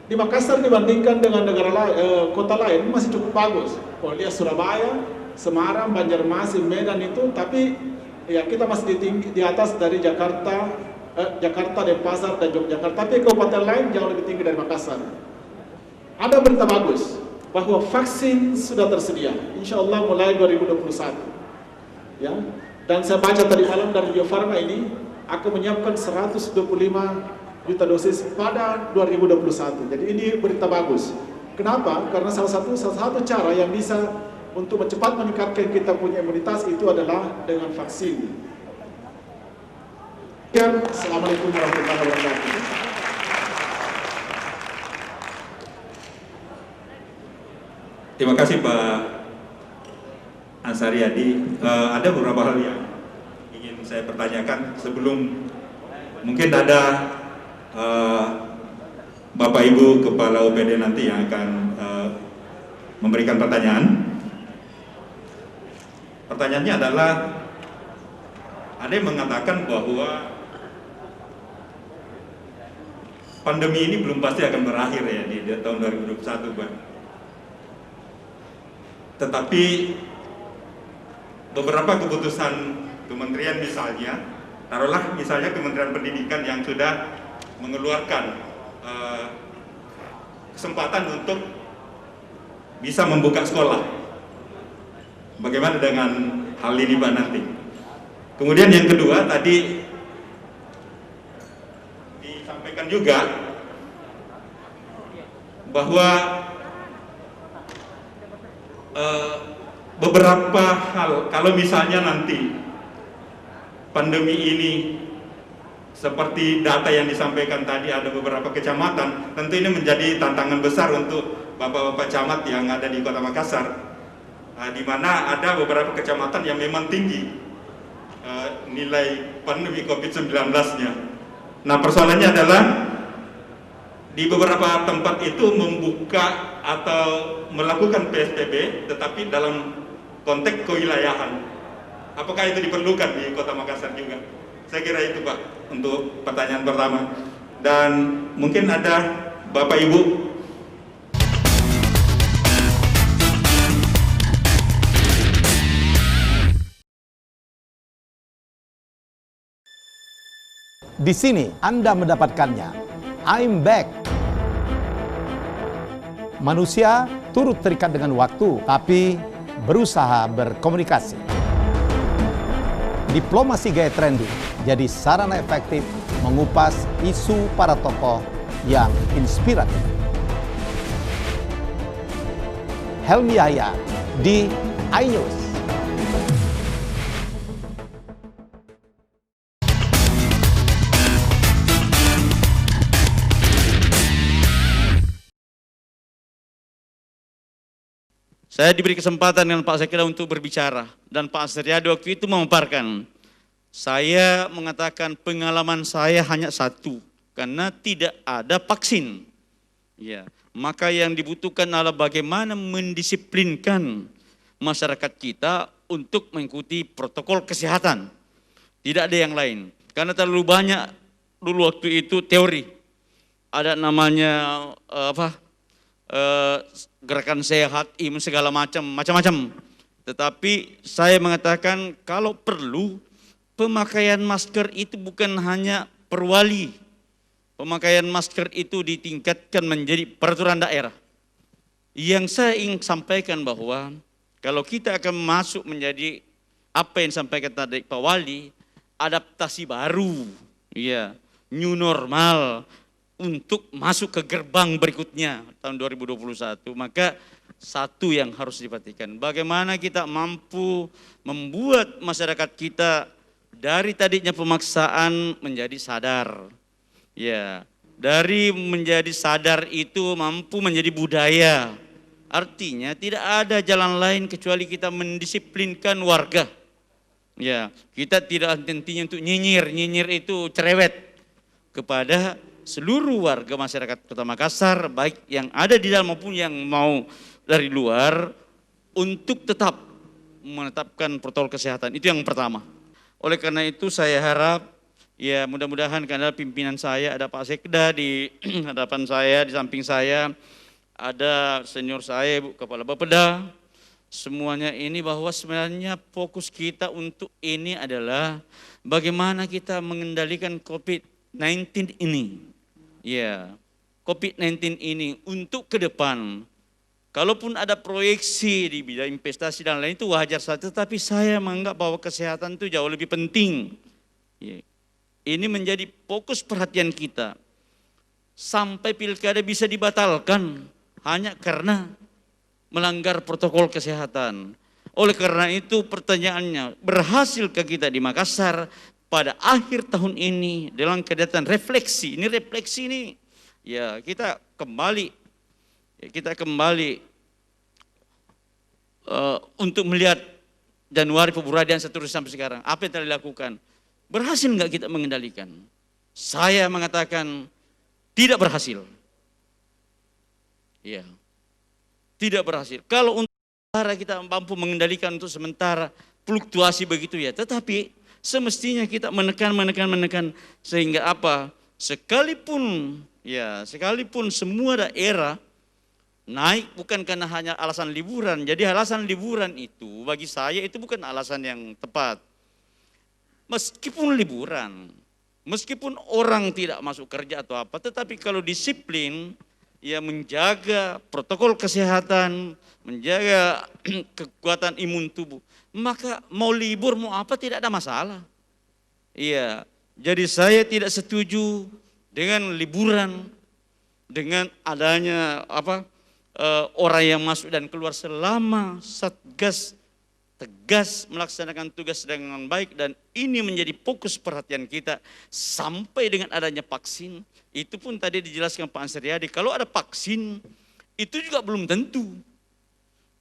Speaker 11: Di Makassar dibandingkan dengan kota lain masih cukup bagus. Kalau lihat Surabaya, Semarang, Banjarmasin, Medan itu, tapi ya kita masih di atas dari Jakarta, Denpasar dan Yogyakarta. Tapi kabupaten lain jauh lebih tinggi dari Makassar. Ada berita bagus bahwa vaksin sudah tersedia. Insya Allah mulai 2021. Ya, dan saya baca tadi malam dari Bio Farma ini akan menyiapkan 125 juta dosis pada 2021. Jadi ini berita bagus. Kenapa? Karena salah satu cara yang bisa untuk cepat meningkatkan kita punya imunitas itu adalah dengan vaksin. Assalamualaikum warahmatullahi wabarakatuh.
Speaker 10: Terima kasih Pak Ansari Adi. Ada beberapa hal yang ingin saya pertanyakan sebelum mungkin ada Bapak Ibu Kepala UPD nanti yang akan memberikan pertanyaan. Pertanyaannya adalah, ada yang mengatakan bahwa pandemi ini belum pasti akan berakhir ya di tahun 2021, Pak. Tetapi beberapa keputusan kementerian misalnya, taruhlah misalnya Kementerian Pendidikan yang sudah mengeluarkan kesempatan untuk bisa membuka sekolah. Bagaimana dengan hal ini, Pak, nanti? Kemudian yang kedua, tadi disampaikan juga bahwa beberapa hal, kalau misalnya nanti pandemi ini seperti data yang disampaikan tadi, ada beberapa kecamatan, tentu ini menjadi tantangan besar untuk bapak-bapak camat yang ada di Kota Makassar, di mana ada beberapa kecamatan yang memang tinggi nilai pandemi COVID-19-nya. Nah, persoalannya adalah di beberapa tempat itu membuka atau melakukan PSBB, tetapi dalam konteks kewilayahan. Apakah itu diperlukan di Kota Makassar juga? Saya kira itu, Pak, untuk pertanyaan pertama. Dan mungkin ada Bapak Ibu.
Speaker 1: Di sini Anda mendapatkannya. I'm back. Manusia turut terikat dengan waktu, tapi berusaha berkomunikasi. Diplomasi gaya trendy jadi sarana efektif mengupas isu para tokoh yang inspiratif. Helmi Yahya di iNews.
Speaker 12: Saya diberi kesempatan dengan Pak Sekda untuk berbicara, dan Pak Suryadi waktu itu memaparkan. Saya mengatakan pengalaman saya hanya satu, karena tidak ada vaksin. Ya, maka yang dibutuhkan adalah bagaimana mendisiplinkan masyarakat kita untuk mengikuti protokol kesehatan. Tidak ada yang lain, karena terlalu banyak dulu waktu itu teori. Ada namanya gerakan sehat, imun segala macam-macam. Tetapi saya mengatakan kalau perlu pemakaian masker itu bukan hanya perwali. Pemakaian masker itu ditingkatkan menjadi peraturan daerah. Yang saya ingin sampaikan bahwa kalau kita akan masuk menjadi apa yang disampaikan tadi Pak Wali, adaptasi baru, ya, new normal, untuk masuk ke gerbang berikutnya tahun 2021, maka satu yang harus diperhatikan, bagaimana kita mampu membuat masyarakat kita dari tadinya pemaksaan menjadi sadar. Ya, dari menjadi sadar itu mampu menjadi budaya. Artinya tidak ada jalan lain kecuali kita mendisiplinkan warga. Ya, kita tidak henti-hentinya untuk nyinyir. Nyinyir itu cerewet kepada seluruh warga masyarakat Kota Makassar, baik yang ada di dalam maupun yang mau dari luar, untuk tetap menetapkan protokol kesehatan. Itu yang pertama. Oleh karena itu saya harap, ya mudah-mudahan karena pimpinan saya, ada Pak Sekda di hadapan saya, di samping saya, ada senior saya, Ibu Kepala Bapeda, semuanya ini bahwa sebenarnya fokus kita untuk ini adalah bagaimana kita mengendalikan COVID-19 ini. Ya, COVID-19 ini untuk ke depan. Kalaupun ada proyeksi di bidang investasi dan lain itu wajar saja, tetapi saya menganggap bahwa kesehatan itu jauh lebih penting. Ya. Ini menjadi fokus perhatian kita. Sampai pilkada bisa dibatalkan hanya karena melanggar protokol kesehatan. Oleh karena itu pertanyaannya, berhasilkah kita di Makassar pada akhir tahun ini dalam kegiatan refleksi? Ini refleksi ini, ya kita kembali untuk melihat Januari, Februari dan seterusnya sampai sekarang. Apa yang telah dilakukan? Berhasil nggak kita mengendalikan? Saya mengatakan tidak berhasil. Ya, tidak berhasil. Kalau untuk sementara kita mampu mengendalikan untuk sementara fluktuasi begitu ya, tetapi semestinya kita menekan sehingga apa? Sekalipun semua daerah naik bukan karena hanya alasan liburan. Jadi alasan liburan itu bagi saya itu bukan alasan yang tepat. Meskipun liburan, meskipun orang tidak masuk kerja atau apa, tetapi kalau disiplin, ya menjaga protokol kesehatan, menjaga kekuatan imun tubuh, maka mau libur mau apa tidak ada masalah. Iya, jadi saya tidak setuju dengan liburan, dengan adanya orang yang masuk dan keluar selama Satgas tegas melaksanakan tugas dengan baik, dan ini menjadi fokus perhatian kita sampai dengan adanya vaksin. Itu pun tadi dijelaskan Pak Ansariadi, kalau ada vaksin itu juga belum tentu.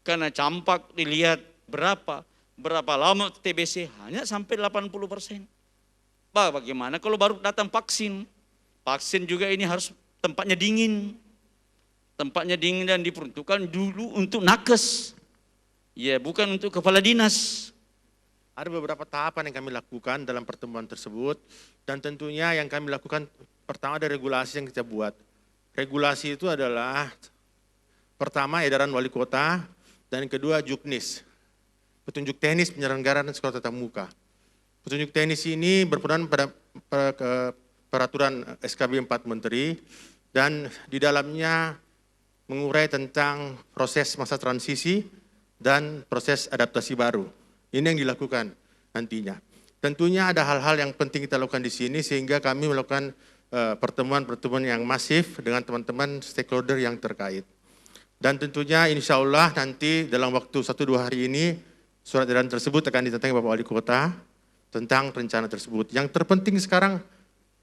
Speaker 12: Karena campak dilihat berapa lama TBC hanya sampai 80%. Bagaimana kalau baru datang vaksin? Vaksin juga ini harus tempatnya dingin. Tempatnya dingin dan diperuntukkan dulu untuk nakes. Ya, bukan untuk kepala dinas.
Speaker 13: Ada beberapa tahapan yang kami lakukan dalam pertemuan tersebut, dan tentunya yang kami lakukan pertama ada regulasi yang kita buat. Regulasi itu adalah pertama edaran wali kota, dan yang kedua juknis, petunjuk teknis penyelenggaraan sekolah tatap muka. Petunjuk teknis ini berperan pada peraturan SKB 4 Menteri, dan di dalamnya mengurai tentang proses masa transisi dan proses adaptasi baru. Ini yang dilakukan nantinya. Tentunya ada hal-hal yang penting kita lakukan di sini, sehingga kami melakukan pertemuan-pertemuan yang masif dengan teman-teman stakeholder yang terkait. Dan tentunya insya Allah nanti dalam waktu 1-2 hari ini surat edaran tersebut akan ditandatangani Bapak Wali Kota tentang rencana tersebut. Yang terpenting sekarang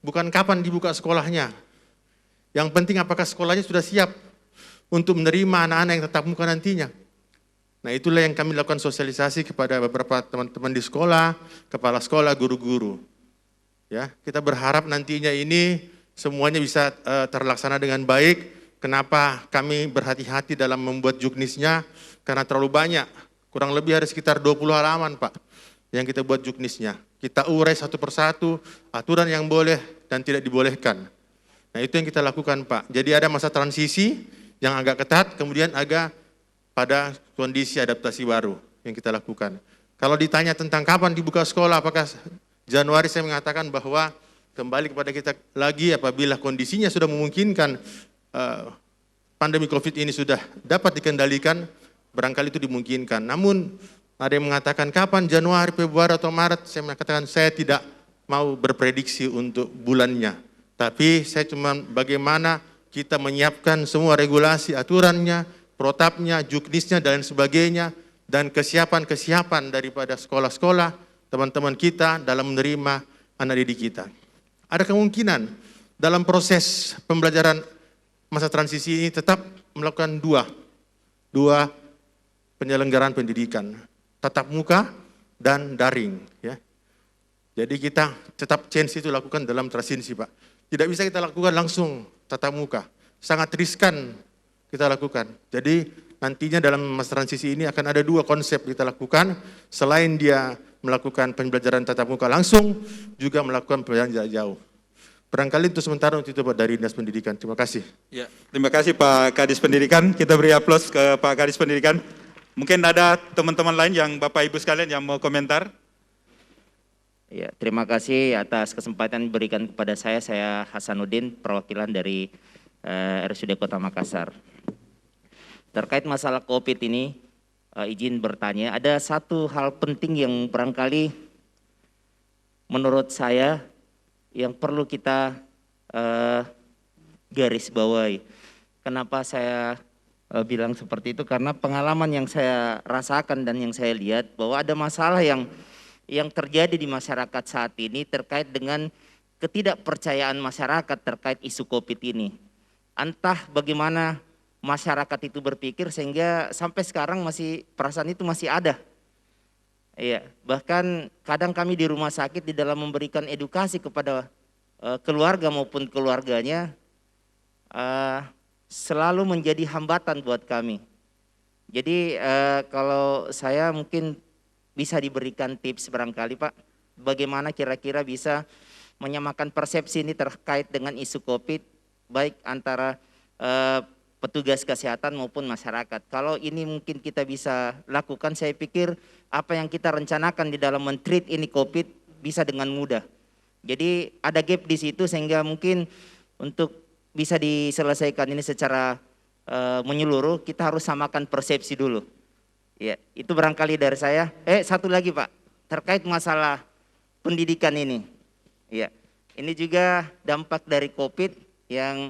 Speaker 13: bukan kapan dibuka sekolahnya. Yang penting apakah sekolahnya sudah siap untuk menerima anak-anak yang tatap muka nantinya. Nah, itulah yang kami lakukan sosialisasi kepada beberapa teman-teman di sekolah, kepala sekolah, guru-guru. Ya, kita berharap nantinya ini semuanya bisa terlaksana dengan baik. Kenapa kami berhati-hati dalam membuat juknisnya? Karena terlalu banyak, kurang lebih ada sekitar 20 halaman Pak, yang kita buat juknisnya. Kita urai satu persatu, aturan yang boleh dan tidak dibolehkan. Nah, itu yang kita lakukan Pak. Jadi ada masa transisi yang agak ketat, kemudian agak pada kondisi adaptasi baru yang kita lakukan. Kalau ditanya tentang kapan dibuka sekolah, apakah Januari, saya mengatakan bahwa kembali kepada kita lagi apabila kondisinya sudah memungkinkan, pandemi COVID ini sudah dapat dikendalikan, barangkali itu dimungkinkan. Namun ada yang mengatakan kapan, Januari, Februari atau Maret, saya mengatakan saya tidak mau berprediksi untuk bulannya. Tapi saya cuma bagaimana kita menyiapkan semua regulasi, aturannya, protapnya, juknisnya, dan sebagainya, dan kesiapan daripada sekolah-sekolah, teman-teman kita dalam menerima anak didik kita. Ada kemungkinan dalam proses pembelajaran masa transisi ini tetap melakukan dua penyelenggaraan pendidikan, tatap muka dan daring. Ya. Jadi kita tetap change itu lakukan dalam transisi Pak. Tidak bisa kita lakukan langsung tatap muka, sangat riskan kita lakukan. Jadi nantinya dalam masa transisi ini akan ada 2 konsep kita lakukan, selain dia melakukan pembelajaran tatap muka langsung, juga melakukan pembelajaran jarak jauh. Barangkali untuk sementara itu Pak dari Dinas Pendidikan. Terima kasih.
Speaker 10: Ya, terima kasih Pak Kadis Pendidikan. Kita beri aplaus ke Pak Kadis Pendidikan. Mungkin ada teman-teman lain yang Bapak Ibu sekalian yang mau komentar.
Speaker 14: Ya, terima kasih atas kesempatan diberikan kepada saya Hasanuddin, perwakilan dari RSUD Kota Makassar. Terkait masalah COVID ini, izin bertanya, ada satu hal penting yang barangkali menurut saya yang perlu kita garis bawahi. Kenapa saya bilang seperti itu? Karena pengalaman yang saya rasakan dan yang saya lihat bahwa ada masalah yang terjadi di masyarakat saat ini terkait dengan ketidakpercayaan masyarakat terkait isu COVID ini. Entah bagaimana masyarakat itu berpikir sehingga sampai sekarang perasaan itu masih ada. Iya, bahkan kadang kami di rumah sakit di dalam memberikan edukasi kepada keluarga maupun keluarganya selalu menjadi hambatan buat kami. Jadi kalau saya mungkin bisa diberikan tips barangkali Pak, bagaimana kira-kira bisa menyamakan persepsi ini terkait dengan isu COVID, baik antara petugas kesehatan maupun masyarakat. Kalau ini mungkin kita bisa lakukan, saya pikir apa yang kita rencanakan di dalam men-treat ini COVID bisa dengan mudah. Jadi ada gap di situ sehingga mungkin untuk bisa diselesaikan ini secara menyeluruh, kita harus samakan persepsi dulu. Ya, itu barangkali dari saya. Satu lagi Pak, terkait masalah pendidikan ini. Ya, ini juga dampak dari COVID yang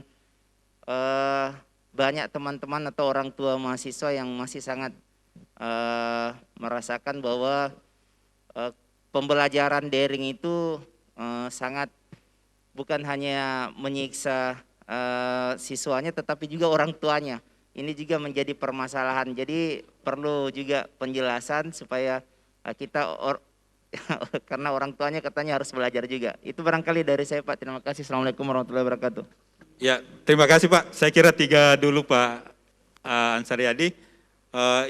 Speaker 14: banyak teman-teman atau orang tua mahasiswa yang masih sangat merasakan bahwa pembelajaran daring itu sangat bukan hanya menyiksa siswanya tetapi juga orang tuanya. Ini juga menjadi permasalahan. Jadi perlu juga penjelasan supaya kita karena orang tuanya katanya harus belajar juga. Itu barangkali dari saya Pak. Terima kasih. Assalamualaikum warahmatullahi wabarakatuh.
Speaker 10: Ya, terima kasih Pak. Saya kira 3 dulu Pak Ansariadi.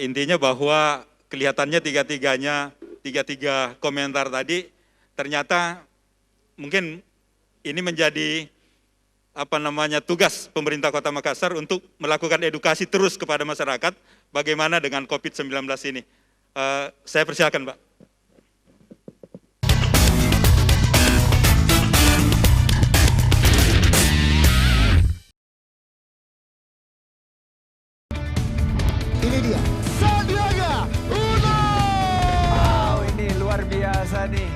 Speaker 10: Intinya bahwa kelihatannya tiga komentar tadi ternyata mungkin ini menjadi tugas pemerintah Kota Makassar untuk melakukan edukasi terus kepada masyarakat bagaimana dengan COVID-19 ini. Saya persilakan Pak.
Speaker 2: Ini dia, Sandiaga Uno. Wow, ini luar biasa nih.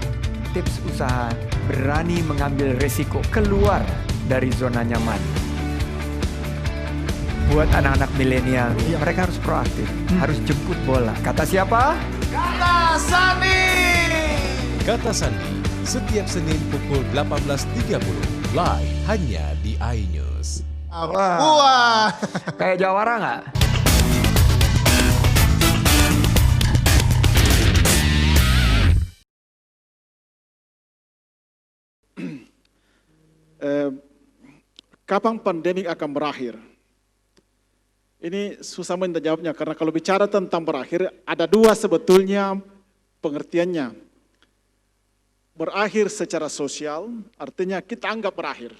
Speaker 2: Tips usaha, berani mengambil resiko keluar dari zona nyaman. Buat anak-anak milenial, mereka harus proaktif, harus jemput bola. Kata siapa? Kata Sandi.
Speaker 3: Kata Sandi, setiap Senin pukul 18.30, live hanya di iNews.
Speaker 2: Wah, kayak jawara nggak?
Speaker 11: Kapan pandemi akan berakhir? Ini susah menjawabnya karena kalau bicara tentang berakhir, ada 2 sebetulnya pengertiannya. Berakhir secara sosial, artinya kita anggap berakhir.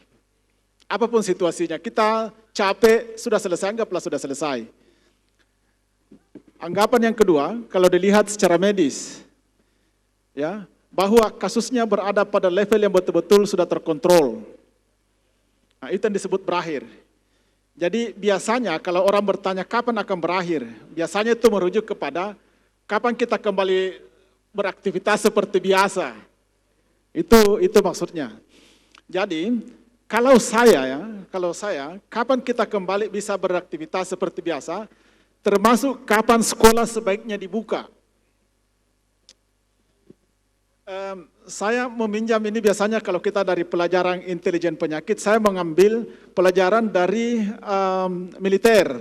Speaker 11: Apapun situasinya, kita capek, sudah selesai, anggaplah sudah selesai. Anggapan yang kedua, kalau dilihat secara medis, ya, bahwa kasusnya berada pada level yang betul-betul sudah terkontrol. Nah, itu yang disebut berakhir. Jadi biasanya kalau orang bertanya kapan akan berakhir, biasanya itu merujuk kepada kapan kita kembali beraktivitas seperti biasa. Itu maksudnya. Jadi kalau saya, kapan kita kembali bisa beraktivitas seperti biasa, termasuk kapan sekolah sebaiknya dibuka. Saya meminjam ini biasanya kalau kita dari pelajaran intelijen penyakit, saya mengambil pelajaran dari militer.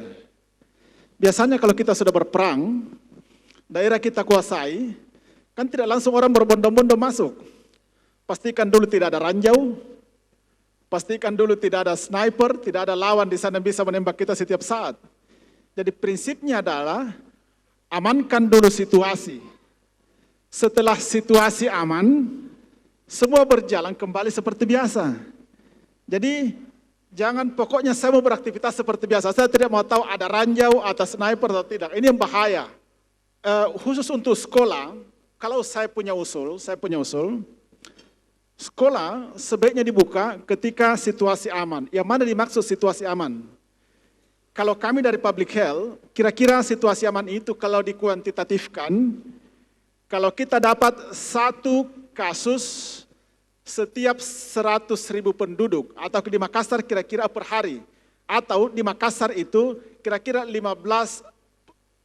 Speaker 11: Biasanya kalau kita sudah berperang, daerah kita kuasai, kan tidak langsung orang berbondong-bondong masuk. Pastikan dulu tidak ada ranjau, pastikan dulu tidak ada sniper, tidak ada lawan di sana yang bisa menembak kita setiap saat. Jadi prinsipnya adalah amankan dulu situasi. Setelah situasi aman, semua berjalan kembali seperti biasa. Jadi jangan pokoknya saya mau beraktivitas seperti biasa, saya tidak mau tahu ada ranjau atau sniper atau tidak. Ini yang bahaya. Khusus untuk sekolah, kalau saya punya usul, sekolah sebaiknya dibuka ketika situasi aman. Yang mana dimaksud situasi aman? Kalau kami dari public health, kira-kira situasi aman itu kalau dikuantitatifkan, kalau kita dapat 1 kasus setiap 100.000 penduduk, atau di Makassar kira-kira per hari, atau di Makassar itu kira-kira 15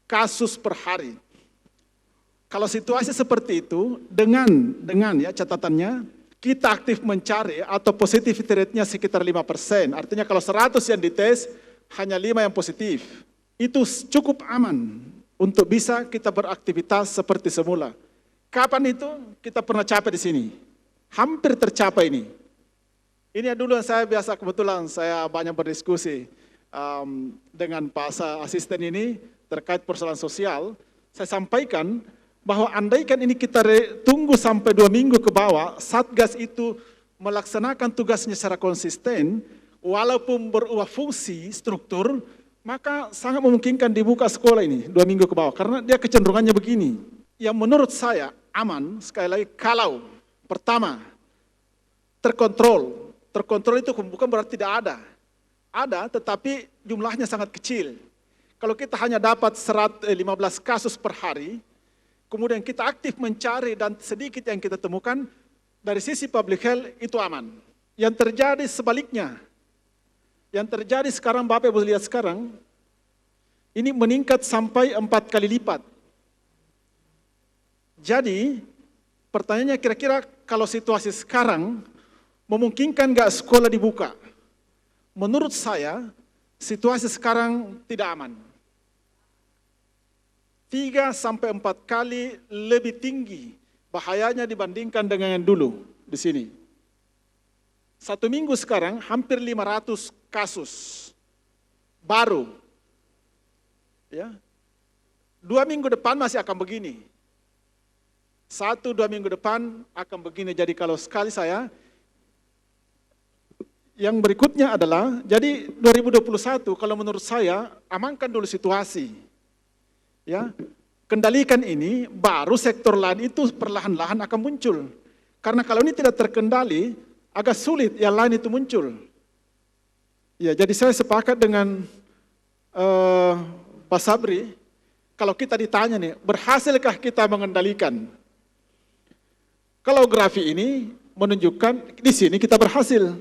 Speaker 11: kasus per hari. Kalau situasi seperti itu, dengan ya catatannya, kita aktif mencari atau positivity rate-nya sekitar 5%, artinya kalau 100 yang dites, hanya 5 yang positif. Itu cukup aman untuk bisa kita beraktivitas seperti semula. Kapan itu? Kita pernah capai di sini. Hampir tercapai ini. Ini dulu saya kebetulan saya banyak berdiskusi dengan Pak asisten ini terkait persoalan sosial, saya sampaikan bahwa andaikan ini kita tunggu sampai 2 minggu ke bawah, Satgas itu melaksanakan tugasnya secara konsisten, walaupun berubah fungsi, struktur, maka sangat memungkinkan dibuka sekolah ini 2 minggu ke bawah, karena dia kecenderungannya begini. Yang menurut saya aman, sekali lagi, kalau pertama, terkontrol. Terkontrol itu bukan berarti tidak ada. Ada, tetapi jumlahnya sangat kecil. Kalau kita hanya dapat 15 kasus per hari, kemudian kita aktif mencari dan sedikit yang kita temukan, dari sisi public health itu aman. Yang terjadi sebaliknya, yang terjadi sekarang, Bapak Ibu lihat sekarang, ini meningkat sampai 4 kali lipat. Jadi, pertanyaannya kira-kira kalau situasi sekarang, memungkinkan nggak sekolah dibuka? Menurut saya, situasi sekarang tidak aman. 3-4 kali lebih tinggi bahayanya dibandingkan dengan yang dulu di sini. 1 minggu sekarang hampir 500 kasus baru. Ya. 2 minggu depan masih akan begini. 1-2 minggu depan akan begini. Jadi kalau sekali saya, yang berikutnya adalah, jadi 2021 kalau menurut saya amankan dulu situasi. Ya, kendalikan ini, baru sektor lain itu perlahan-lahan akan muncul. Karena kalau ini tidak terkendali, agak sulit yang lain itu muncul. Ya, jadi saya sepakat dengan Pak Sabri, kalau kita ditanya nih, berhasilkah kita mengendalikan? Kalau grafik ini menunjukkan di sini kita berhasil.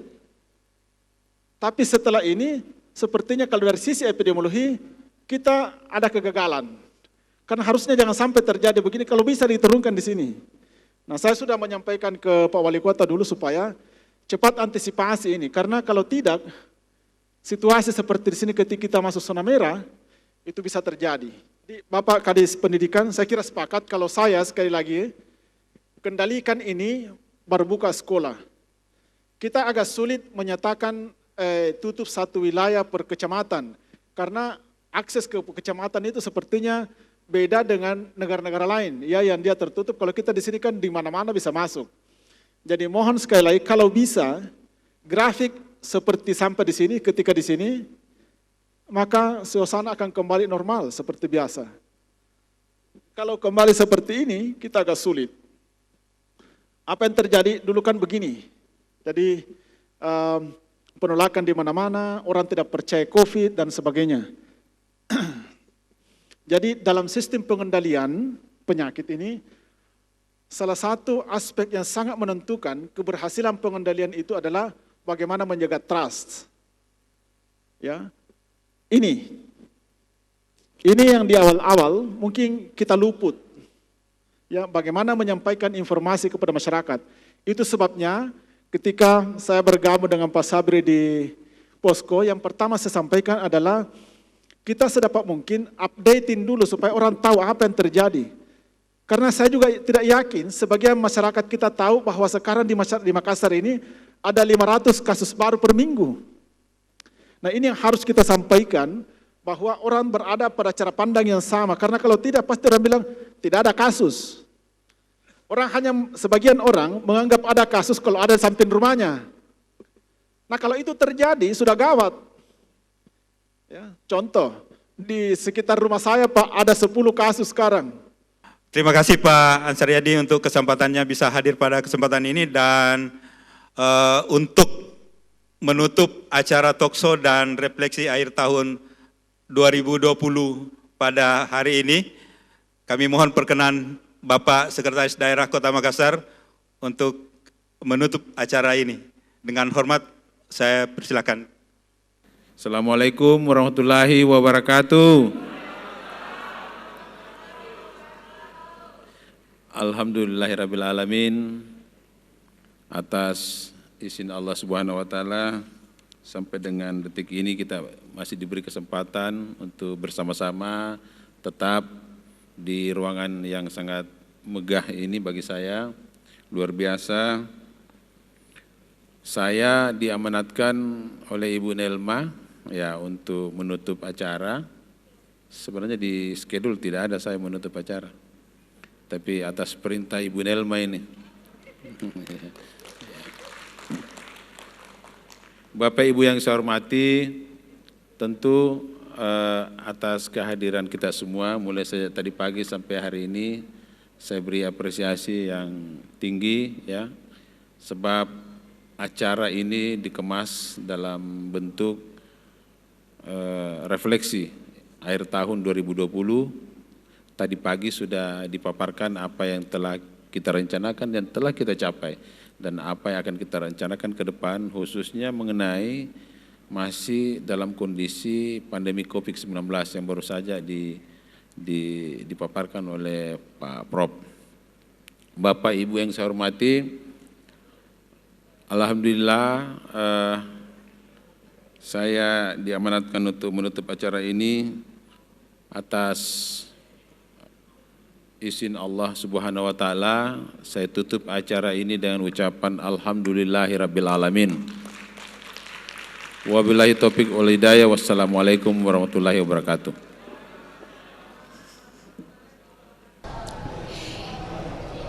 Speaker 11: Tapi setelah ini, sepertinya kalau dari sisi epidemiologi, kita ada kegagalan. Karena harusnya jangan sampai terjadi begini, kalau bisa diturunkan di sini. Nah, saya sudah menyampaikan ke Pak Wali Kota dulu supaya cepat antisipasi ini. Karena kalau tidak, situasi seperti di sini ketika kita masuk zona merah, itu bisa terjadi. Jadi, Bapak Kadis Pendidikan, saya kira sepakat kalau saya sekali lagi, kendalikan ini baru buka sekolah. Kita agak sulit menyatakan tutup satu wilayah per kecamatan. Karena akses ke kecamatan itu sepertinya beda dengan negara-negara lain, ya, yang dia tertutup. Kalau kita di sini kan di mana-mana bisa masuk. Jadi mohon sekali lagi, kalau bisa, grafik seperti sampai di sini, ketika di sini, maka suasana akan kembali normal seperti biasa. Kalau kembali seperti ini, kita agak sulit. Apa yang terjadi dulu kan begini. Jadi penolakan di mana-mana, orang tidak percaya COVID dan sebagainya. Jadi dalam sistem pengendalian penyakit ini, salah satu aspek yang sangat menentukan keberhasilan pengendalian itu adalah bagaimana menjaga trust. Ya, ini yang di awal-awal mungkin kita luput. Ya, bagaimana menyampaikan informasi kepada masyarakat. Itu sebabnya ketika saya bergabung dengan Pak Sabri di Posko, yang pertama saya sampaikan adalah kita sedapat mungkin updatein dulu supaya orang tahu apa yang terjadi. Karena saya juga tidak yakin sebagian masyarakat kita tahu bahwa sekarang di Makassar ini ada 500 kasus baru per minggu. Nah, ini yang harus kita sampaikan, bahwa orang berada pada cara pandang yang sama. Karena kalau tidak pasti orang bilang tidak ada kasus. Sebagian orang menganggap ada kasus kalau ada di samping rumahnya. Nah, kalau itu terjadi sudah gawat. Ya, contoh, di sekitar rumah saya Pak ada 10 kasus sekarang.
Speaker 10: Terima kasih Pak Ansaryadi untuk kesempatannya bisa hadir pada kesempatan ini, dan untuk menutup acara talkshow dan refleksi akhir tahun 2020 pada hari ini, kami mohon perkenan Bapak Sekretaris Daerah Kota Makassar untuk menutup acara ini. Dengan hormat saya persilakan.
Speaker 15: Assalamualaikum warahmatullahi wabarakatuh. Alhamdulillahirrabbilalamin, atas izin Allah Subhanahu wa Ta'ala, sampai dengan detik ini kita masih diberi kesempatan untuk bersama-sama tetap di ruangan yang sangat megah ini. Bagi saya luar biasa. Saya diamanatkan oleh Ibu Nelma ya untuk menutup acara. sebenarnya di schedule tidak ada saya menutup acara. Tapi atas perintah Ibu Nelma ini. Bapak Ibu yang saya hormati, tentu atas kehadiran kita semua mulai sejak tadi pagi sampai hari ini saya beri apresiasi yang tinggi ya, sebab acara ini dikemas dalam bentuk refleksi akhir tahun 2020. Tadi pagi sudah dipaparkan apa yang telah kita rencanakan dan telah kita capai, dan apa yang akan kita rencanakan ke depan, khususnya mengenai masih dalam kondisi pandemi COVID-19 yang baru saja dipaparkan oleh Pak Prof. Bapak Ibu yang saya hormati, alhamdulillah saya diamanatkan untuk menutup acara ini atas izin Allah Subhanahu wa taala. Saya tutup acara ini dengan ucapan alhamdulillahirabbil alamin. Wabillahi taufiq wal hidayah. Wassalamualaikum warahmatullahi wabarakatuh.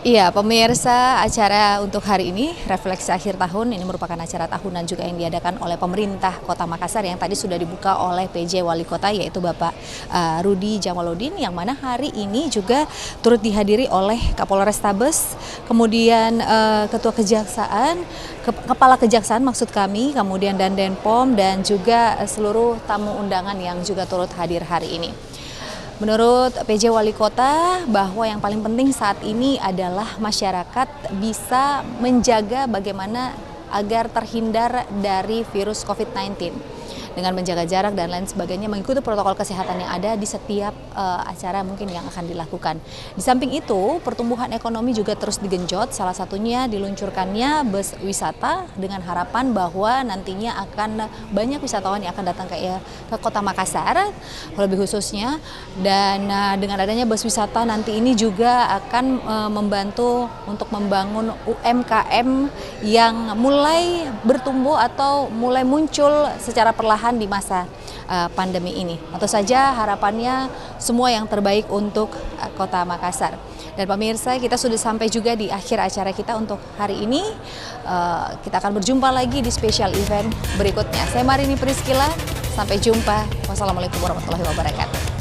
Speaker 4: Iya, pemirsa, acara untuk hari ini, refleksi akhir tahun, ini merupakan acara tahunan juga yang diadakan oleh pemerintah Kota Makassar yang tadi sudah dibuka oleh PJ Wali Kota, yaitu Bapak Rudi Jamaludin, yang mana hari ini juga turut dihadiri oleh Kapolrestabes, kemudian Ketua Kejaksaan, Kepala Kejaksaan maksud kami, kemudian Dandenpom, dan juga seluruh tamu undangan yang juga turut hadir hari ini. Menurut PJ Wali Kota, bahwa yang paling penting saat ini adalah masyarakat bisa menjaga bagaimana agar terhindar dari virus COVID-19 dengan menjaga jarak dan lain sebagainya, mengikuti protokol kesehatan yang ada di setiap acara mungkin yang akan dilakukan. Di samping itu, pertumbuhan ekonomi juga terus digenjot, salah satunya diluncurkannya bus wisata dengan harapan bahwa nantinya akan banyak wisatawan yang akan datang ke Kota Makassar, lebih khususnya, dan dengan adanya bus wisata nanti ini juga akan membantu untuk membangun UMKM yang mulai bertumbuh atau mulai muncul secara perlahan di masa pandemi ini. Tentu saja harapannya semua yang terbaik untuk Kota Makassar. Dan pemirsa, kita sudah sampai juga di akhir acara kita untuk hari ini. Kita akan berjumpa lagi di special event berikutnya. Saya Marini Priscila, sampai jumpa. Wassalamualaikum warahmatullahi wabarakatuh.